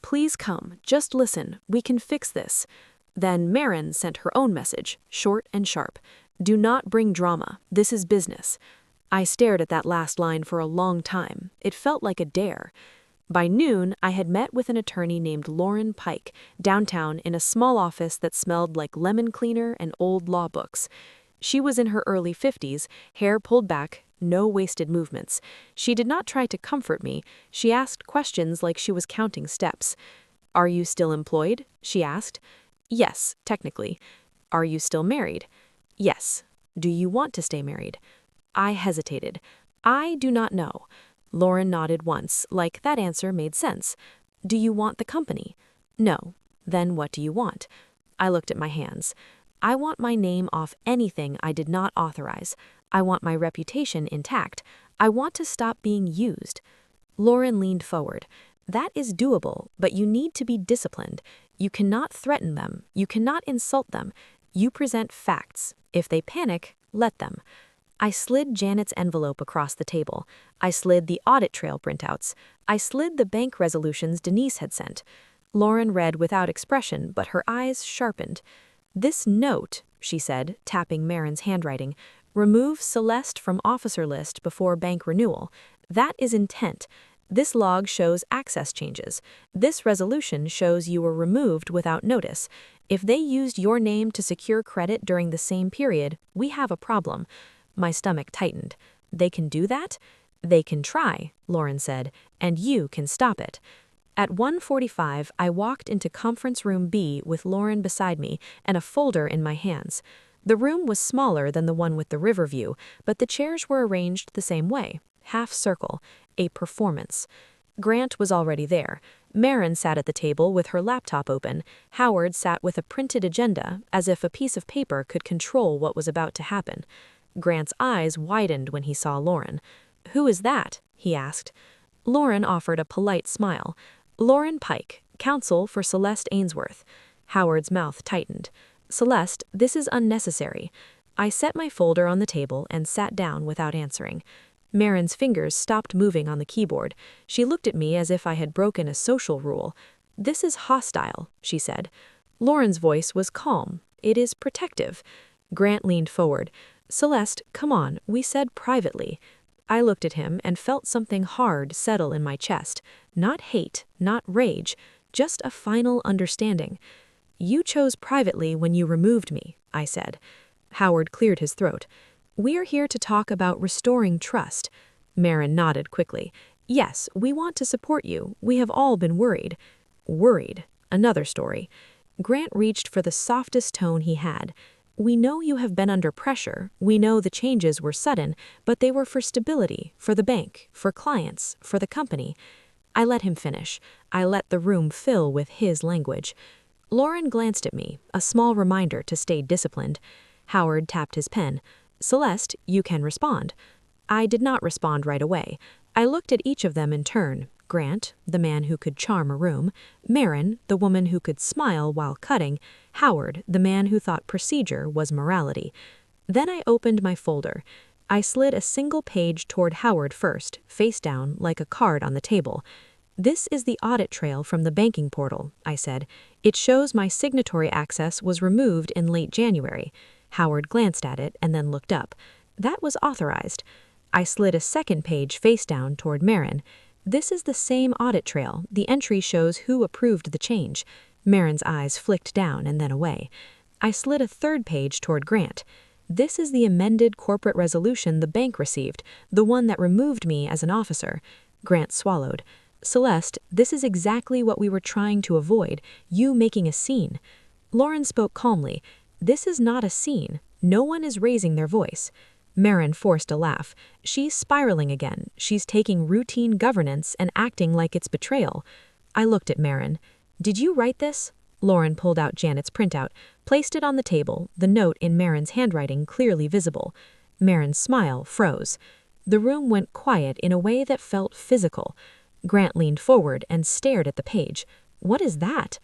"Please come, just listen, we can fix this." Then Marin sent her own message, short and sharp. "Do not bring drama, this is business." I stared at that last line for a long time. It felt like a dare. By noon, I had met with an attorney named Lauren Pike, downtown in a small office that smelled like lemon cleaner and old law books. She was in her early 50s, hair pulled back, no wasted movements. She did not try to comfort me. She asked questions like she was counting steps. "Are you still employed?" she asked. "Yes, technically." "Are you still married?" "Yes." "Do you want to stay married?" I hesitated. "I do not know." Lauren nodded once, like that answer made sense. "Do you want the company?" "No." "Then what do you want?" I looked at my hands. "I want my name off anything I did not authorize. I want my reputation intact. I want to stop being used." Lauren leaned forward. "That is doable, but you need to be disciplined. You cannot threaten them. You cannot insult them. You present facts. If they panic, let them." I slid Janet's envelope across the table. I slid the audit trail printouts. I slid the bank resolutions Denise had sent. Lauren read without expression, but her eyes sharpened. "This note," she said, tapping Marin's handwriting, "remove Celeste from officer list before bank renewal. That is intent. This log shows access changes. This resolution shows you were removed without notice. If they used your name to secure credit during the same period, we have a problem." My stomach tightened. "They can do that?" "They can try," Lauren said, "and you can stop it." At 1:45, I walked into conference room B with Lauren beside me and a folder in my hands. The room was smaller than the one with the river view, but the chairs were arranged the same way, half circle, a performance. Grant was already there. Marin sat at the table with her laptop open. Howard sat with a printed agenda, as if a piece of paper could control what was about to happen. Grant's eyes widened when he saw Lauren. "Who is that?" he asked. Lauren offered a polite smile. "Lauren Pike, counsel for Celeste Ainsworth." Howard's mouth tightened. "Celeste, this is unnecessary." I set my folder on the table and sat down without answering. Marin's fingers stopped moving on the keyboard. She looked at me as if I had broken a social rule. "This is hostile," she said. Lauren's voice was calm. "It is protective." Grant leaned forward. "Celeste, come on, we said privately." I looked at him and felt something hard settle in my chest. Not hate, not rage, just a final understanding. "You chose privately when you removed me," I said. Howard cleared his throat. "We are here to talk about restoring trust." Marin nodded quickly. "Yes, we want to support you. We have all been worried." Worried. Another story. Grant reached for the softest tone he had. "We know you have been under pressure. We know the changes were sudden, but they were for stability, for the bank, for clients, for the company." I let him finish. I let the room fill with his language. Lauren glanced at me, a small reminder to stay disciplined. Howard tapped his pen. "Celeste, you can respond." I did not respond right away. I looked at each of them in turn. Grant, the man who could charm a room. Marin, the woman who could smile while cutting. Howard, the man who thought procedure was morality. Then I opened my folder. I slid a single page toward Howard first, face down, like a card on the table. "This is the audit trail from the banking portal," I said. "It shows my signatory access was removed in late January." Howard glanced at it and then looked up. "That was authorized." I slid a second page face down toward Marin. "This is the same audit trail. The entry shows who approved the change." Marin's eyes flicked down and then away. I slid a third page toward Grant. "This is the amended corporate resolution the bank received, the one that removed me as an officer." Grant swallowed. Celeste, this is exactly what we were trying to avoid, you making a scene. Lauren spoke calmly. This is not a scene. No one is raising their voice. Marin forced a laugh. She's spiraling again. She's taking routine governance and acting like it's betrayal. I looked at Marin. Did you write this? Lauren pulled out Janet's printout, placed it on the table, the note in Marin's handwriting clearly visible. Marin's smile froze. The room went quiet in a way that felt physical. Grant leaned forward and stared at the page. What is that?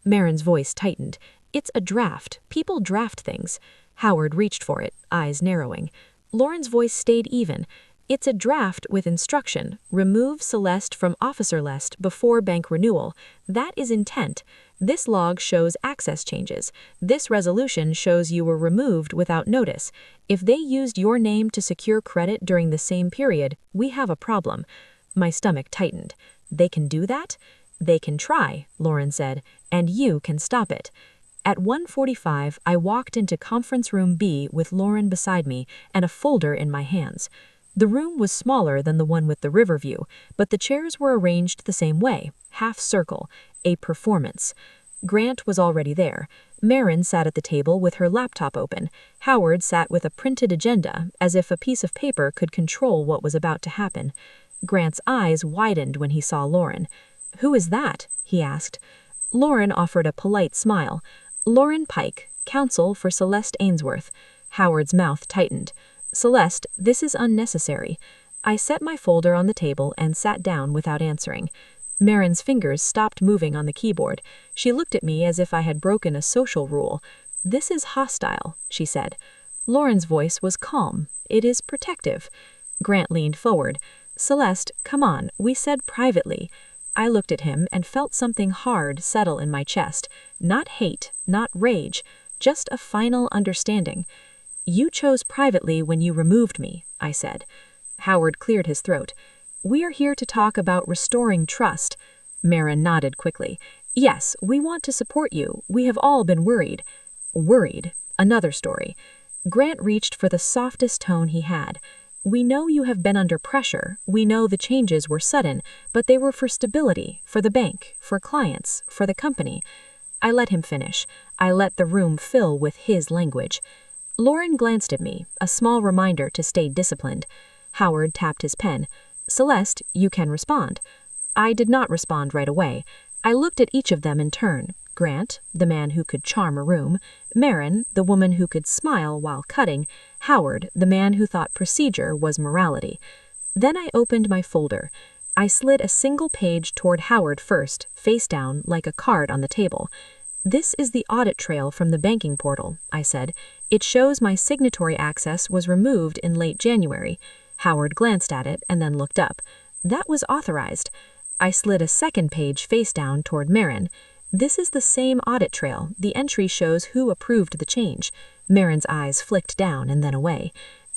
Marin's voice tightened. It's a draft. People draft things. Howard reached for it, eyes narrowing. Lauren's voice stayed even. It's a draft with instruction. Remove Celeste from officer list before bank renewal. That is intent. This log shows access changes. This resolution shows you were removed without notice. If they used your name to secure credit during the same period, we have a problem. My stomach tightened. They can do that? They can try, Lauren said, and you can stop it. At 1:45, I walked into conference room B with Lauren beside me and a folder in my hands. The room was smaller than the one with the river view, but the chairs were arranged the same way, half circle, a performance. Grant was already there. Marin sat at the table with her laptop open. Howard sat with a printed agenda, as if a piece of paper could control what was about to happen. Grant's eyes widened when he saw Lauren. "Who is that?" he asked. Lauren offered a polite smile. "Lauren Pike, counsel for Celeste Ainsworth." Howard's mouth tightened. "Celeste, this is unnecessary." I set my folder on the table and sat down without answering. Marin's fingers stopped moving on the keyboard. She looked at me as if I had broken a social rule. "This is hostile," she said. Lauren's voice was calm. "It is protective." Grant leaned forward. "Celeste, come on, we said privately." I looked at him and felt something hard settle in my chest. Not hate, not rage, just a final understanding. "You chose privately when you removed me," I said. Howard cleared his throat. "We are here to talk about restoring trust." Marin nodded quickly. "Yes, we want to support you. We have all been worried." Worried. Another story. Grant reached for the softest tone he had. "We know you have been under pressure. We know the changes were sudden, but they were for stability, for the bank, for clients, for the company." I let him finish. I let the room fill with his language. Lauren glanced at me, a small reminder to stay disciplined. Howard tapped his pen. "Celeste, you can respond." I did not respond right away. I looked at each of them in turn. Grant, the man who could charm a room. Marin, the woman who could smile while cutting. Howard, the man who thought procedure was morality. Then I opened my folder. I slid a single page toward Howard first, face down, like a card on the table. "This is the audit trail from the banking portal," I said. "It shows my signatory access was removed in late January." Howard glanced at it and then looked up. "That was authorized." I slid a second page face down toward Marin. "This is the same audit trail. The entry shows who approved the change." Marin's eyes flicked down and then away.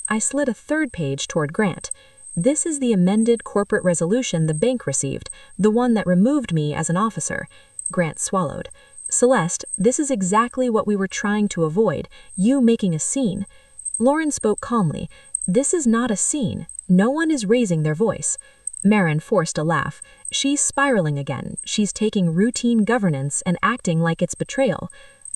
I slid a third page toward Grant. "This is the amended corporate resolution the bank received, the one that removed me as an officer." Grant swallowed. "Celeste, this is exactly what we were trying to avoid, you making a scene." Lauren spoke calmly. "This is not a scene. No one is raising their voice." Marin forced a laugh. "She's spiraling again. She's taking routine governance and acting like it's betrayal."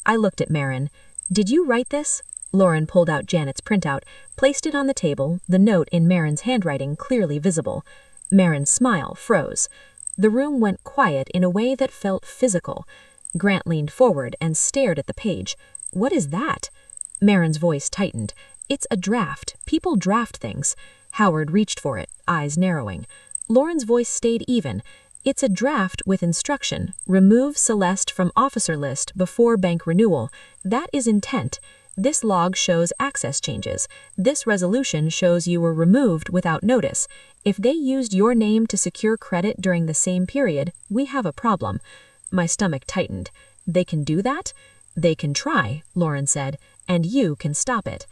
I looked at Marin. "Did you write this?" Lauren pulled out Janet's printout, placed it on the table, the note in Marin's handwriting clearly visible. Marin's smile froze. The room went quiet in a way that felt physical. Grant leaned forward and stared at the page. "What is that?" Marin's voice tightened. "It's a draft. People draft things." Howard reached for it, eyes narrowing. Lauren's voice stayed even. "It's a draft with instruction. Remove Celeste from officer list before bank renewal. That is intent. This log shows access changes. This resolution shows you were removed without notice. If they used your name to secure credit during the same period, we have a problem." My stomach tightened. "They can do that?" "They can try," Lauren said, "and you can stop it."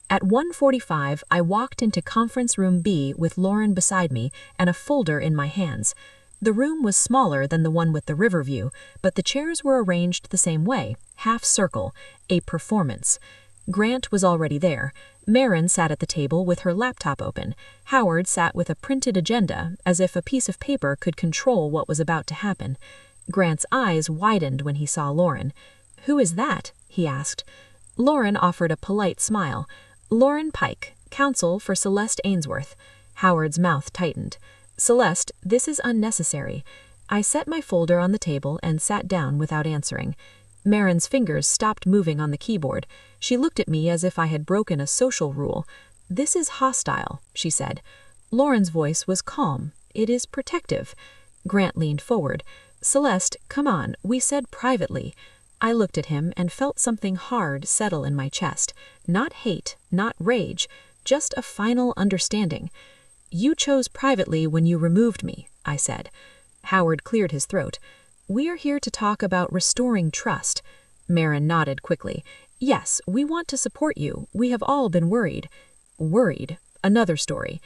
At 1:45, I walked into conference room B with Lauren beside me and a folder in my hands. The room was smaller than the one with the river view, but the chairs were arranged the same way, half circle, a performance. Grant was already there. Marin sat at the table with her laptop open. Howard sat with a printed agenda, as if a piece of paper could control what was about to happen. Grant's eyes widened when he saw Lauren. "Who is that?" he asked. Lauren offered a polite smile. "Lauren Pike, counsel for Celeste Ainsworth." Howard's mouth tightened. "Celeste, this is unnecessary." I set my folder on the table and sat down without answering. Marin's fingers stopped moving on the keyboard. She looked at me as if I had broken a social rule. "This is hostile," she said. Lauren's voice was calm. "It is protective." Grant leaned forward. "Celeste, come on, we said privately." I looked at him and felt something hard settle in my chest. Not hate, not rage, just a final understanding. "You chose privately when you removed me," I said. Howard cleared his throat. "We are here to talk about restoring trust." Marin nodded quickly. "Yes, we want to support you. We have all been worried." Worried? Another story.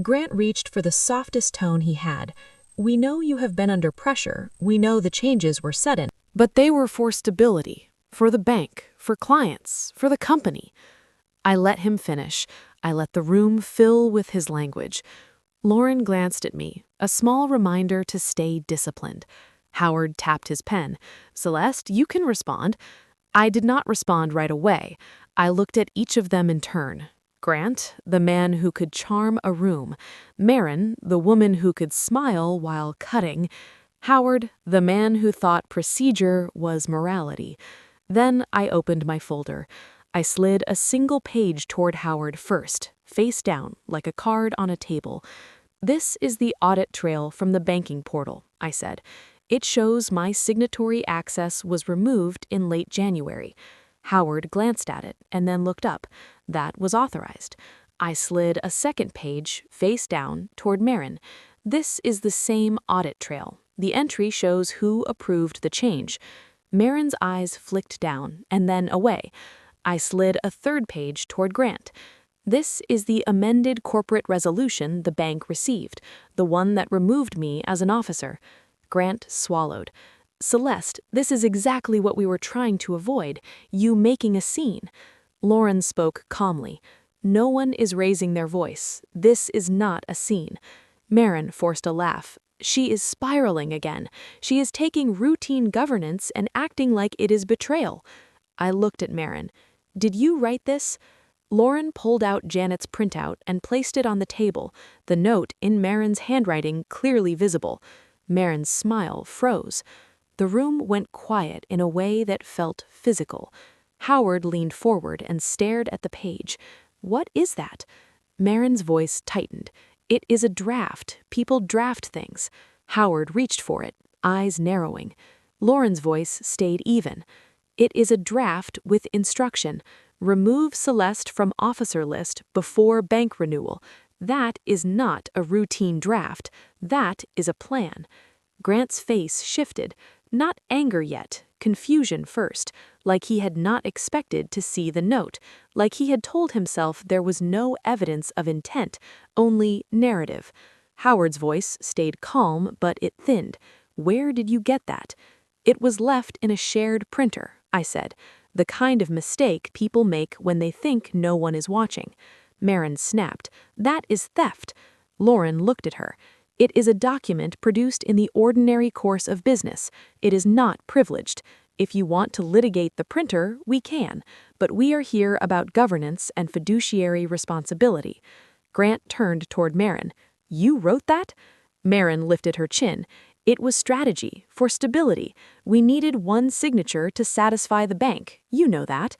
Grant reached for the softest tone he had. "We know you have been under pressure. We know the changes were sudden." But they were for stability, for the bank, for clients, for the company. I let him finish. I let the room fill with his language. Lauren glanced at me, a small reminder to stay disciplined. Howard tapped his pen. "Celeste, you can respond." I did not respond right away. I looked at each of them in turn. Grant, the man who could charm a room. Marin, the woman who could smile while cutting. Howard, the man who thought procedure was morality. Then I opened my folder. I slid a single page toward Howard first, face down, like a card on a table. "This is the audit trail from the banking portal," I said. "It shows my signatory access was removed in late January." Howard glanced at it and then looked up. That was authorized. I slid a second page, face down, toward Marin. "This is the same audit trail. The entry shows who approved the change." Marin's eyes flicked down and then away. I slid a third page toward Grant. "This is the amended corporate resolution the bank received, the one that removed me as an officer." Grant swallowed. "Celeste, this is exactly what we were trying to avoid, you making a scene." Lauren spoke calmly. "No one is raising their voice. This is not a scene." Marin forced a laugh. "She is spiraling again. She is taking routine governance and acting like it is betrayal." I looked at Marin. "Did you write this?" Lauren pulled out Janet's printout and placed it on the table, the note in Marin's handwriting clearly visible. Marin's smile froze. The room went quiet in a way that felt physical. Howard leaned forward and stared at the page. "What is that?" Marin's voice tightened. "It is a draft. People draft things." Howard reached for it, eyes narrowing. Lauren's voice stayed even. "It is a draft with instruction. Remove Celeste from officer list before bank renewal. That is not a routine draft. That is a plan." Grant's face shifted. Not anger yet, confusion first, like he had not expected to see the note, like he had told himself there was no evidence of intent, only narrative. Howard's voice stayed calm, but it thinned. "Where did you get that?" "It was left in a shared printer," I said. "The kind of mistake people make when they think no one is watching." Marin snapped. "That is theft." Lauren looked at her. "It is a document produced in the ordinary course of business. It is not privileged. If you want to litigate the printer, we can, but we are here about governance and fiduciary responsibility." Grant turned toward Marin. "You wrote that?" Marin lifted her chin. "It was strategy, for stability. We needed one signature to satisfy the bank. You know that."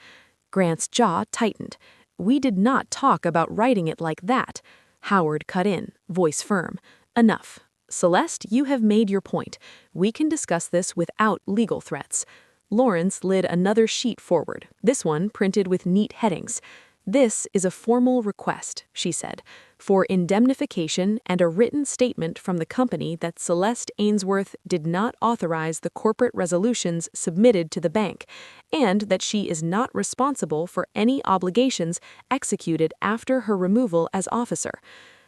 Grant's jaw tightened. "We did not talk about writing it like that." Howard cut in, voice firm. "Enough. Celeste, you have made your point. We can discuss this without legal threats." Lauren slid another sheet forward, this one printed with neat headings. "This is a formal request," she said, "for indemnification and a written statement from the company that Celeste Ainsworth did not authorize the corporate resolutions submitted to the bank, and that she is not responsible for any obligations executed after her removal as officer."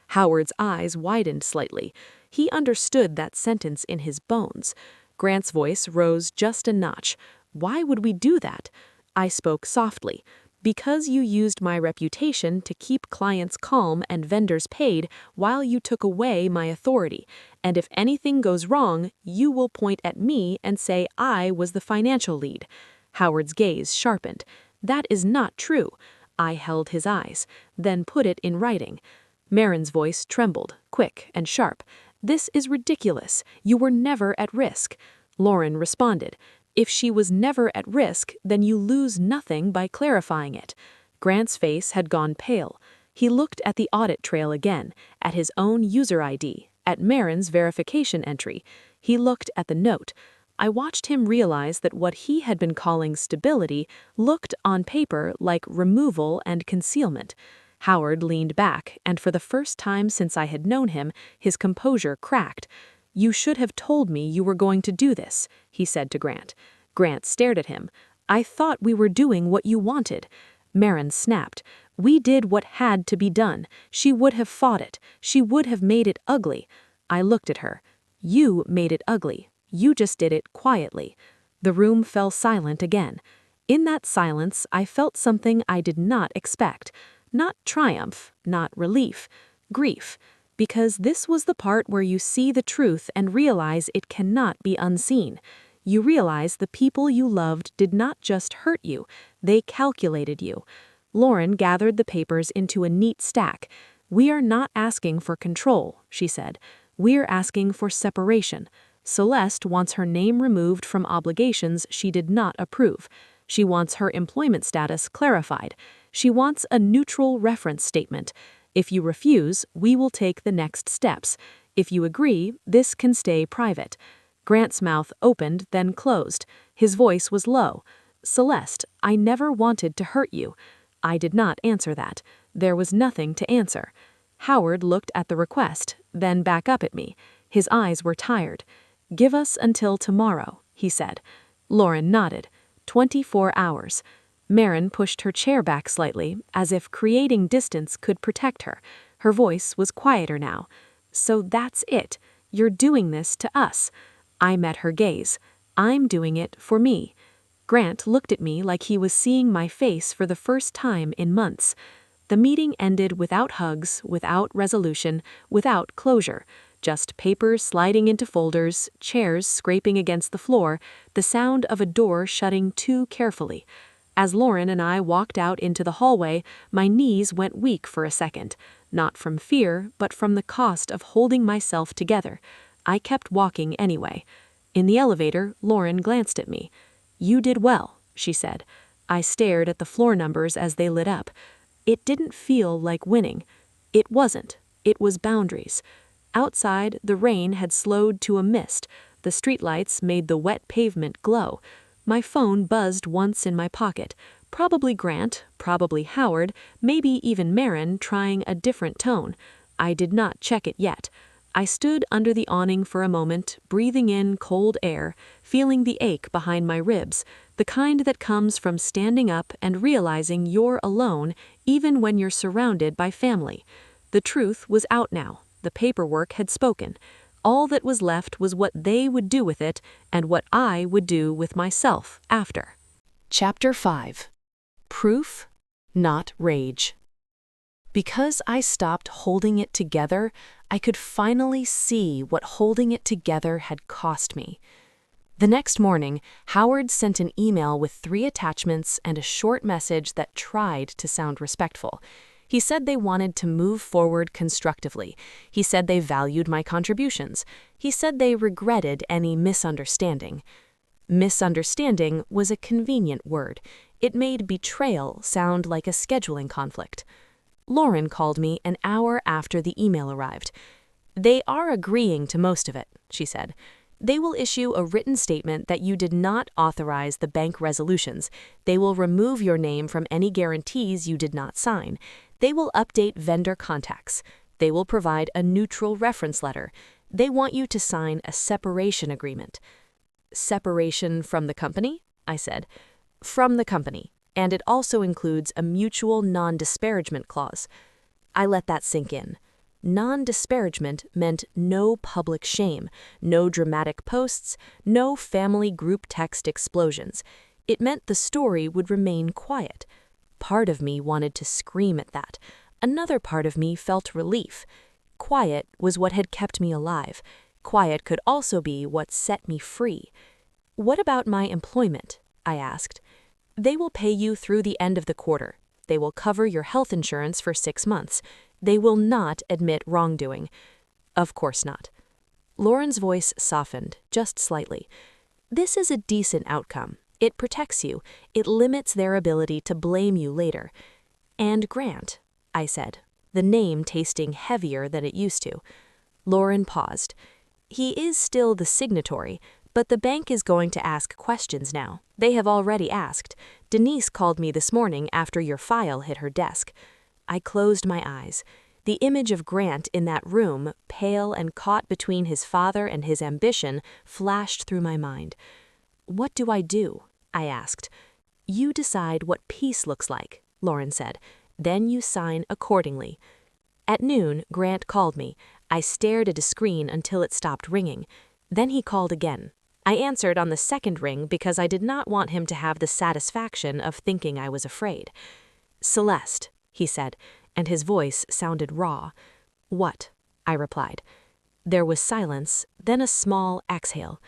Howard's eyes widened slightly. He understood that sentence in his bones. Grant's voice rose just a notch. "Why would we do that?" I spoke softly. Because you used my reputation to keep clients calm and vendors paid while you took away my authority. And if anything goes wrong, you will point at me and say I was the financial lead." Howard's gaze sharpened. "That is not true." I held his eyes, then put it in writing. Marin's voice trembled, quick and sharp. "This is ridiculous. You were never at risk." Lauren responded. "If she was never at risk, then you lose nothing by clarifying it." Grant's face had gone pale. He looked at the audit trail again, at his own user ID, at Marin's verification entry. He looked at the note. I watched him realize that what he had been calling stability looked on paper like removal and concealment. Howard leaned back, and for the first time since I had known him, his composure cracked. "You should have told me you were going to do this," he said to Grant. Grant stared at him. "I thought we were doing what you wanted." Marin snapped. "We did what had to be done. She would have fought it. She would have made it ugly." I looked at her. "You made it ugly. You just did it quietly." The room fell silent again. In that silence, I felt something I did not expect. Not triumph, not relief, grief. Because this was the part where you see the truth and realize it cannot be unseen. You realize the people you loved did not just hurt you, they calculated you. Lauren gathered the papers into a neat stack. "We are not asking for control," she said. "We're asking for separation. Celeste wants her name removed from obligations she did not approve. She wants her employment status clarified. She wants a neutral reference statement. If you refuse, we will take the next steps. If you agree, this can stay private." Grant's mouth opened, then closed. His voice was low. "Celeste, I never wanted to hurt you." I did not answer that. There was nothing to answer. Howard looked at the request, then back up at me. His eyes were tired. "Give us until tomorrow," he said. Lauren nodded. 24 hours. Marin pushed her chair back slightly, as if creating distance could protect her. Her voice was quieter now. "So that's it. You're doing this to us." I met her gaze. "I'm doing it for me." Grant looked at me like he was seeing my face for the first time in months. The meeting ended without hugs, without resolution, without closure. Just papers sliding into folders, chairs scraping against the floor, the sound of a door shutting too carefully. As Lauren and I walked out into the hallway, my knees went weak for a second, not from fear, but from the cost of holding myself together. I kept walking anyway. In the elevator, Lauren glanced at me. "You did well," she said. I stared at the floor numbers as they lit up. It didn't feel like winning. It wasn't. It was boundaries. Outside, the rain had slowed to a mist. The streetlights made the wet pavement glow. My phone buzzed once in my pocket. Probably Grant, probably Howard, maybe even Marin trying a different tone. I did not check it yet. I stood under the awning for a moment, breathing in cold air, feeling the ache behind my ribs, the kind that comes from standing up and realizing you're alone even when you're surrounded by family. The truth was out now. The paperwork had spoken. All that was left was what they would do with it and what I would do with myself after. Chapter 5. Proof, not rage. Because I stopped holding it together, I could finally see what holding it together had cost me. The next morning, Howard sent an email with 3 attachments and a short message that tried to sound respectful. He said they wanted to move forward constructively. He said they valued my contributions. He said they regretted any misunderstanding. Misunderstanding was a convenient word. It made betrayal sound like a scheduling conflict. Lauren called me an hour after the email arrived. "They are agreeing to most of it," she said. "They will issue a written statement that you did not authorize the bank resolutions. They will remove your name from any guarantees you did not sign. They will update vendor contacts. They will provide a neutral reference letter. They want you to sign a separation agreement." "Separation from the company?" I said. "From the company, and it also includes a mutual non-disparagement clause." I let that sink in. Non-disparagement meant no public shame, no dramatic posts, no family group text explosions. It meant the story would remain quiet. part of me wanted to scream at that. Another part of me felt relief. Quiet was what had kept me alive. Quiet could also be what set me free. "What about my employment?" I asked. "They will pay you through the end of the quarter. They will cover your health insurance for 6 months. They will not admit wrongdoing." "Of course not." Lauren's voice softened, just slightly. "This is a decent outcome. It protects you. It limits their ability to blame you later." "And Grant," I said, the name tasting heavier than it used to. Lauren paused. "He is still the signatory, but the bank is going to ask questions now. They have already asked. Denise called me this morning after your file hit her desk." I closed my eyes. The image of Grant in that room, pale and caught between his father and his ambition, flashed through my mind. "What do I do?" I asked. "You decide what peace looks like," Lauren said. "Then you sign accordingly." At noon, Grant called me. I stared at a screen until it stopped ringing. Then he called again. I answered on the second ring because I did not want him to have the satisfaction of thinking I was afraid. "Celeste," he said, and his voice sounded raw. "What?" I replied. There was silence, then a small exhale.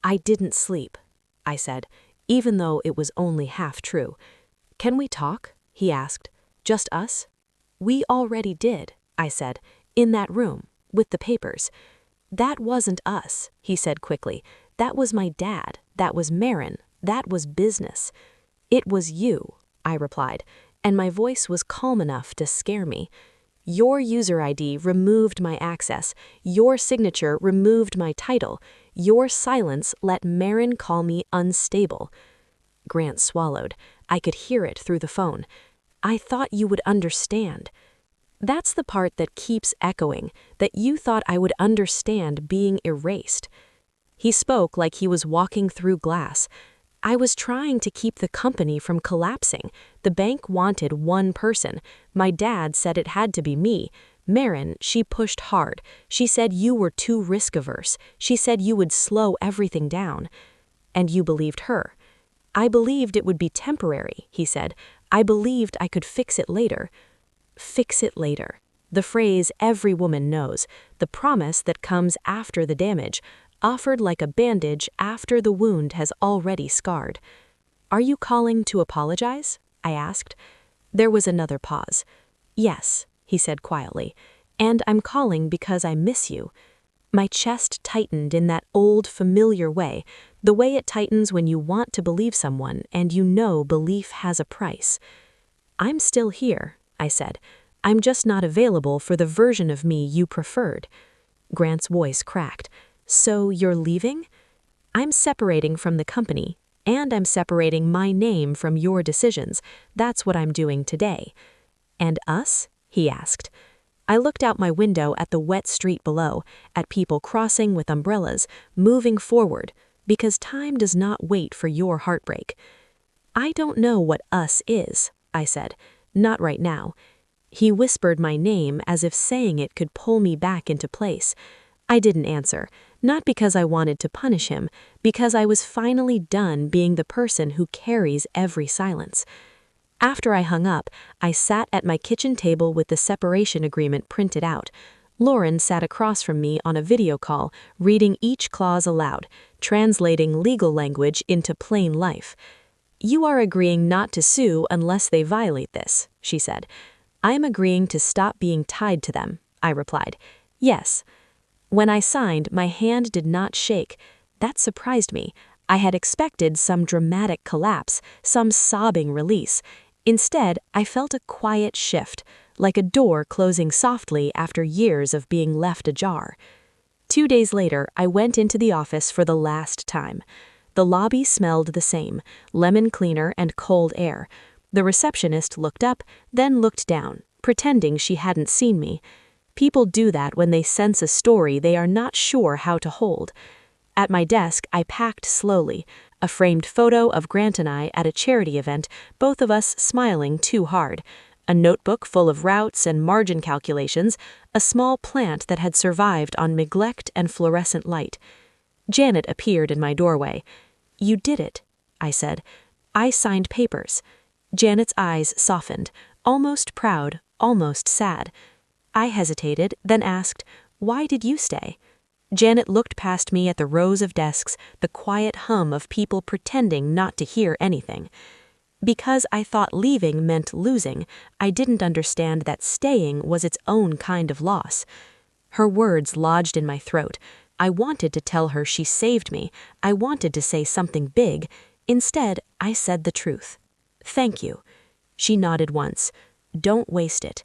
"I didn't sleep," I said, even though it was only half true. "Can we talk?" he asked. "Just us?" "We already did," I said, "in that room, with the papers." "That wasn't us," he said quickly. "That was my dad. That was Marin. That was business." "It was you," I replied, and my voice was calm enough to scare me. "Your user ID removed my access. Your signature removed my title. Your silence let Marin call me unstable." Grant swallowed. I could hear it through the phone. "I thought you would understand." "That's the part that keeps echoing, that you thought I would understand being erased." He spoke like he was walking through glass. "I was trying to keep the company from collapsing. The bank wanted one person. My dad said it had to be me. Marin, she pushed hard. She said you were too risk-averse. She said you would slow everything down." "And you believed her?" "I believed it would be temporary," he said. "I believed I could fix it later." Fix it later. The phrase every woman knows, the promise that comes after the damage, offered like a bandage after the wound has already scarred. "Are you calling to apologize?" I asked. There was another pause. "Yes," he said quietly, "and I'm calling because I miss you." My chest tightened in that old, familiar way, the way it tightens when you want to believe someone and you know belief has a price. "I'm still here," I said. "I'm just not available for the version of me you preferred." Grant's voice cracked. "So you're leaving?" "I'm separating from the company, and I'm separating my name from your decisions. That's what I'm doing today." "And us?" he asked. I looked out my window at the wet street below, at people crossing with umbrellas, moving forward, because time does not wait for your heartbreak. "I don't know what us is," I said. "Not right now." He whispered my name as if saying it could pull me back into place. I didn't answer, not because I wanted to punish him, because I was finally done being the person who carries every silence. After I hung up, I sat at my kitchen table with the separation agreement printed out. Lauren sat across from me on a video call, reading each clause aloud, translating legal language into plain life. "You are agreeing not to sue unless they violate this," she said. "I'm agreeing to stop being tied to them," I replied. "Yes." When I signed, my hand did not shake. That surprised me. I had expected some dramatic collapse, some sobbing release. Instead, I felt a quiet shift, like a door closing softly after years of being left ajar. 2 days later, I went into the office for the last time. The lobby smelled the same, lemon cleaner and cold air. The receptionist looked up, then looked down, pretending she hadn't seen me. People do that when they sense a story they are not sure how to hold. At my desk, I packed slowly, a framed photo of Grant and I at a charity event, both of us smiling too hard, a notebook full of routes and margin calculations, a small plant that had survived on neglect and fluorescent light. Janet appeared in my doorway. "You did it," I said. "I signed papers." Janet's eyes softened, almost proud, almost sad. I hesitated, then asked, "Why did you stay?" Janet looked past me at the rows of desks, the quiet hum of people pretending not to hear anything. Because I thought leaving meant losing, I didn't understand that staying was its own kind of loss. Her words lodged in my throat. I wanted to tell her she saved me. I wanted to say something big. Instead, I said the truth. "Thank you." She nodded once. "Don't waste it."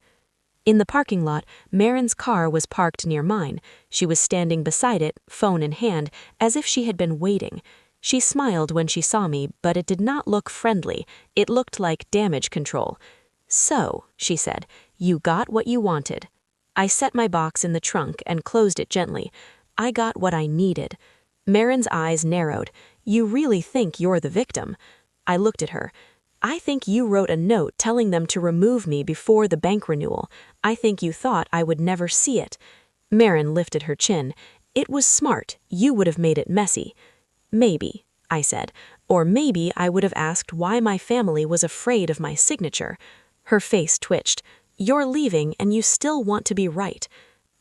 In the parking lot, Marin's car was parked near mine. She was standing beside it, phone in hand, as if she had been waiting. She smiled when she saw me, but it did not look friendly. It looked like damage control. "So," she said, "you got what you wanted." I set my box in the trunk and closed it gently. I got what I needed. Marin's eyes narrowed. "You really think you're the victim?" I looked at her. "I think you wrote a note telling them to remove me before the bank renewal. I think you thought I would never see it." Marin lifted her chin. "It was smart. You would have made it messy." "Maybe," I said. "Or maybe I would have asked why my family was afraid of my signature." Her face twitched. "You're leaving and you still want to be right."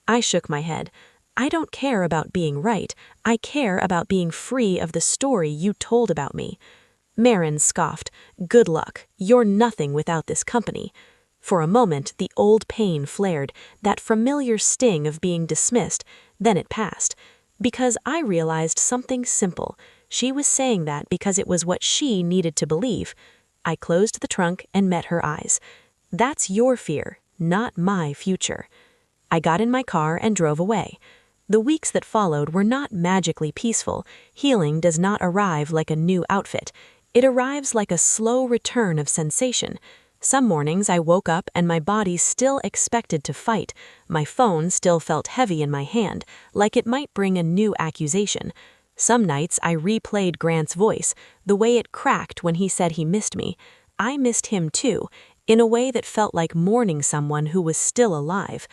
I shook my head. "I don't care about being right. I care about being free of the story you told about me." Marin scoffed. "Good luck. You're nothing without this company." For a moment, the old pain flared, that familiar sting of being dismissed. Then it passed. Because I realized something simple. She was saying that because it was what she needed to believe. I closed the trunk and met her eyes. "That's your fear, not my future." I got in my car and drove away. The weeks that followed were not magically peaceful. Healing does not arrive like a new outfit. It arrives like a slow return of sensation. Some mornings I woke up and my body still expected to fight. My phone still felt heavy in my hand, like it might bring a new accusation. Some nights I replayed Grant's voice, the way it cracked when he said he missed me. I missed him too, in a way that felt like mourning someone who was still alive.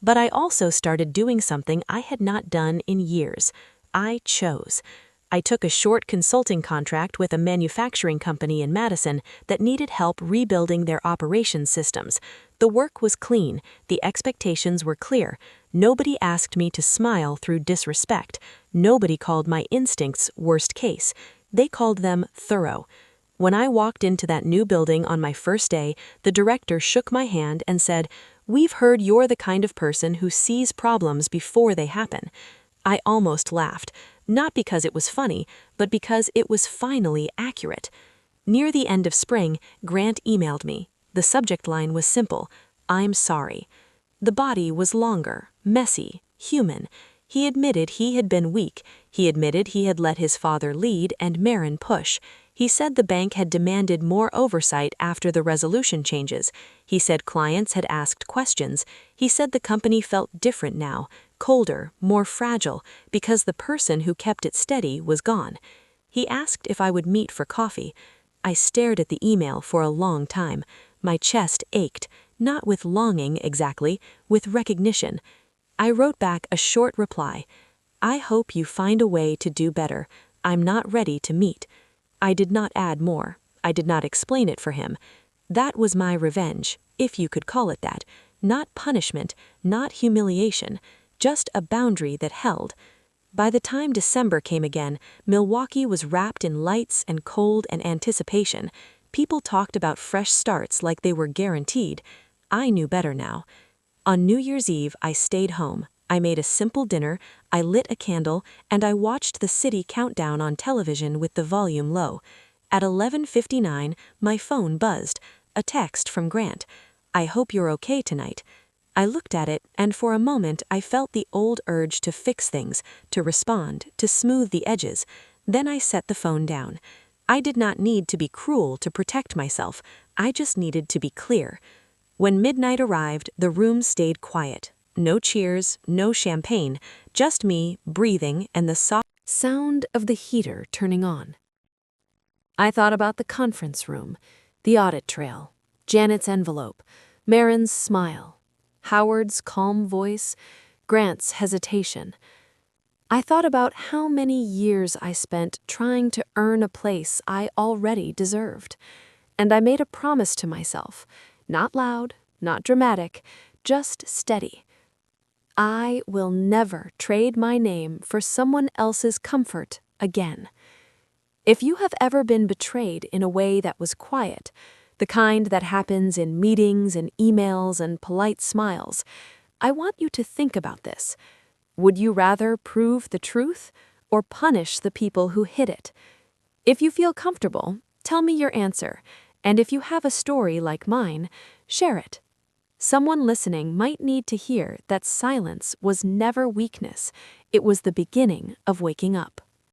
But I also started doing something I had not done in years. I chose. I took a short consulting contract with a manufacturing company in Madison that needed help rebuilding their operations systems. The work was clean, the expectations were clear. Nobody asked me to smile through disrespect. Nobody called my instincts worst case. They called them thorough. When I walked into that new building on my first day, the director shook my hand and said, "We've heard you're the kind of person who sees problems before they happen." I almost laughed, not because it was funny, but because it was finally accurate. Near the end of spring, Grant emailed me. The subject line was simple: "I'm sorry." The body was longer, messy, human. He admitted he had been weak. He admitted he had let his father lead and Marin push. He said the bank had demanded more oversight after the resolution changes. He said clients had asked questions. He said the company felt different now, colder, more fragile, because the person who kept it steady was gone. He asked if I would meet for coffee. I stared at the email for a long time. My chest ached, not with longing exactly, with recognition. I wrote back a short reply. "I hope you find a way to do better. I'm not ready to meet." I did not add more. I did not explain it for him. That was my revenge, if you could call it that. Not punishment, not humiliation, just a boundary that held. By the time December came again, Milwaukee was wrapped in lights and cold and anticipation. People talked about fresh starts like they were guaranteed. I knew better now. On New Year's Eve, I stayed home. I made a simple dinner, I lit a candle, and I watched the city countdown on television with the volume low. At 11:59, my phone buzzed. A text from Grant. "I hope you're okay tonight." I looked at it, and for a moment I felt the old urge to fix things, to respond, to smooth the edges. Then I set the phone down. I did not need to be cruel to protect myself. I just needed to be clear. When midnight arrived, the room stayed quiet. No cheers, no champagne, just me, breathing, and the soft sound of the heater turning on. I thought about the conference room, the audit trail, Janet's envelope, Marin's smile, Howard's calm voice, Grant's hesitation. I thought about how many years I spent trying to earn a place I already deserved. And I made a promise to myself, not loud, not dramatic, just steady. I will never trade my name for someone else's comfort again. If you have ever been betrayed in a way that was quiet, the kind that happens in meetings and emails and polite smiles, I want you to think about this. Would you rather prove the truth or punish the people who hid it? If you feel comfortable, tell me your answer, and if you have a story like mine, share it. Someone listening might need to hear that silence was never weakness. It was the beginning of waking up.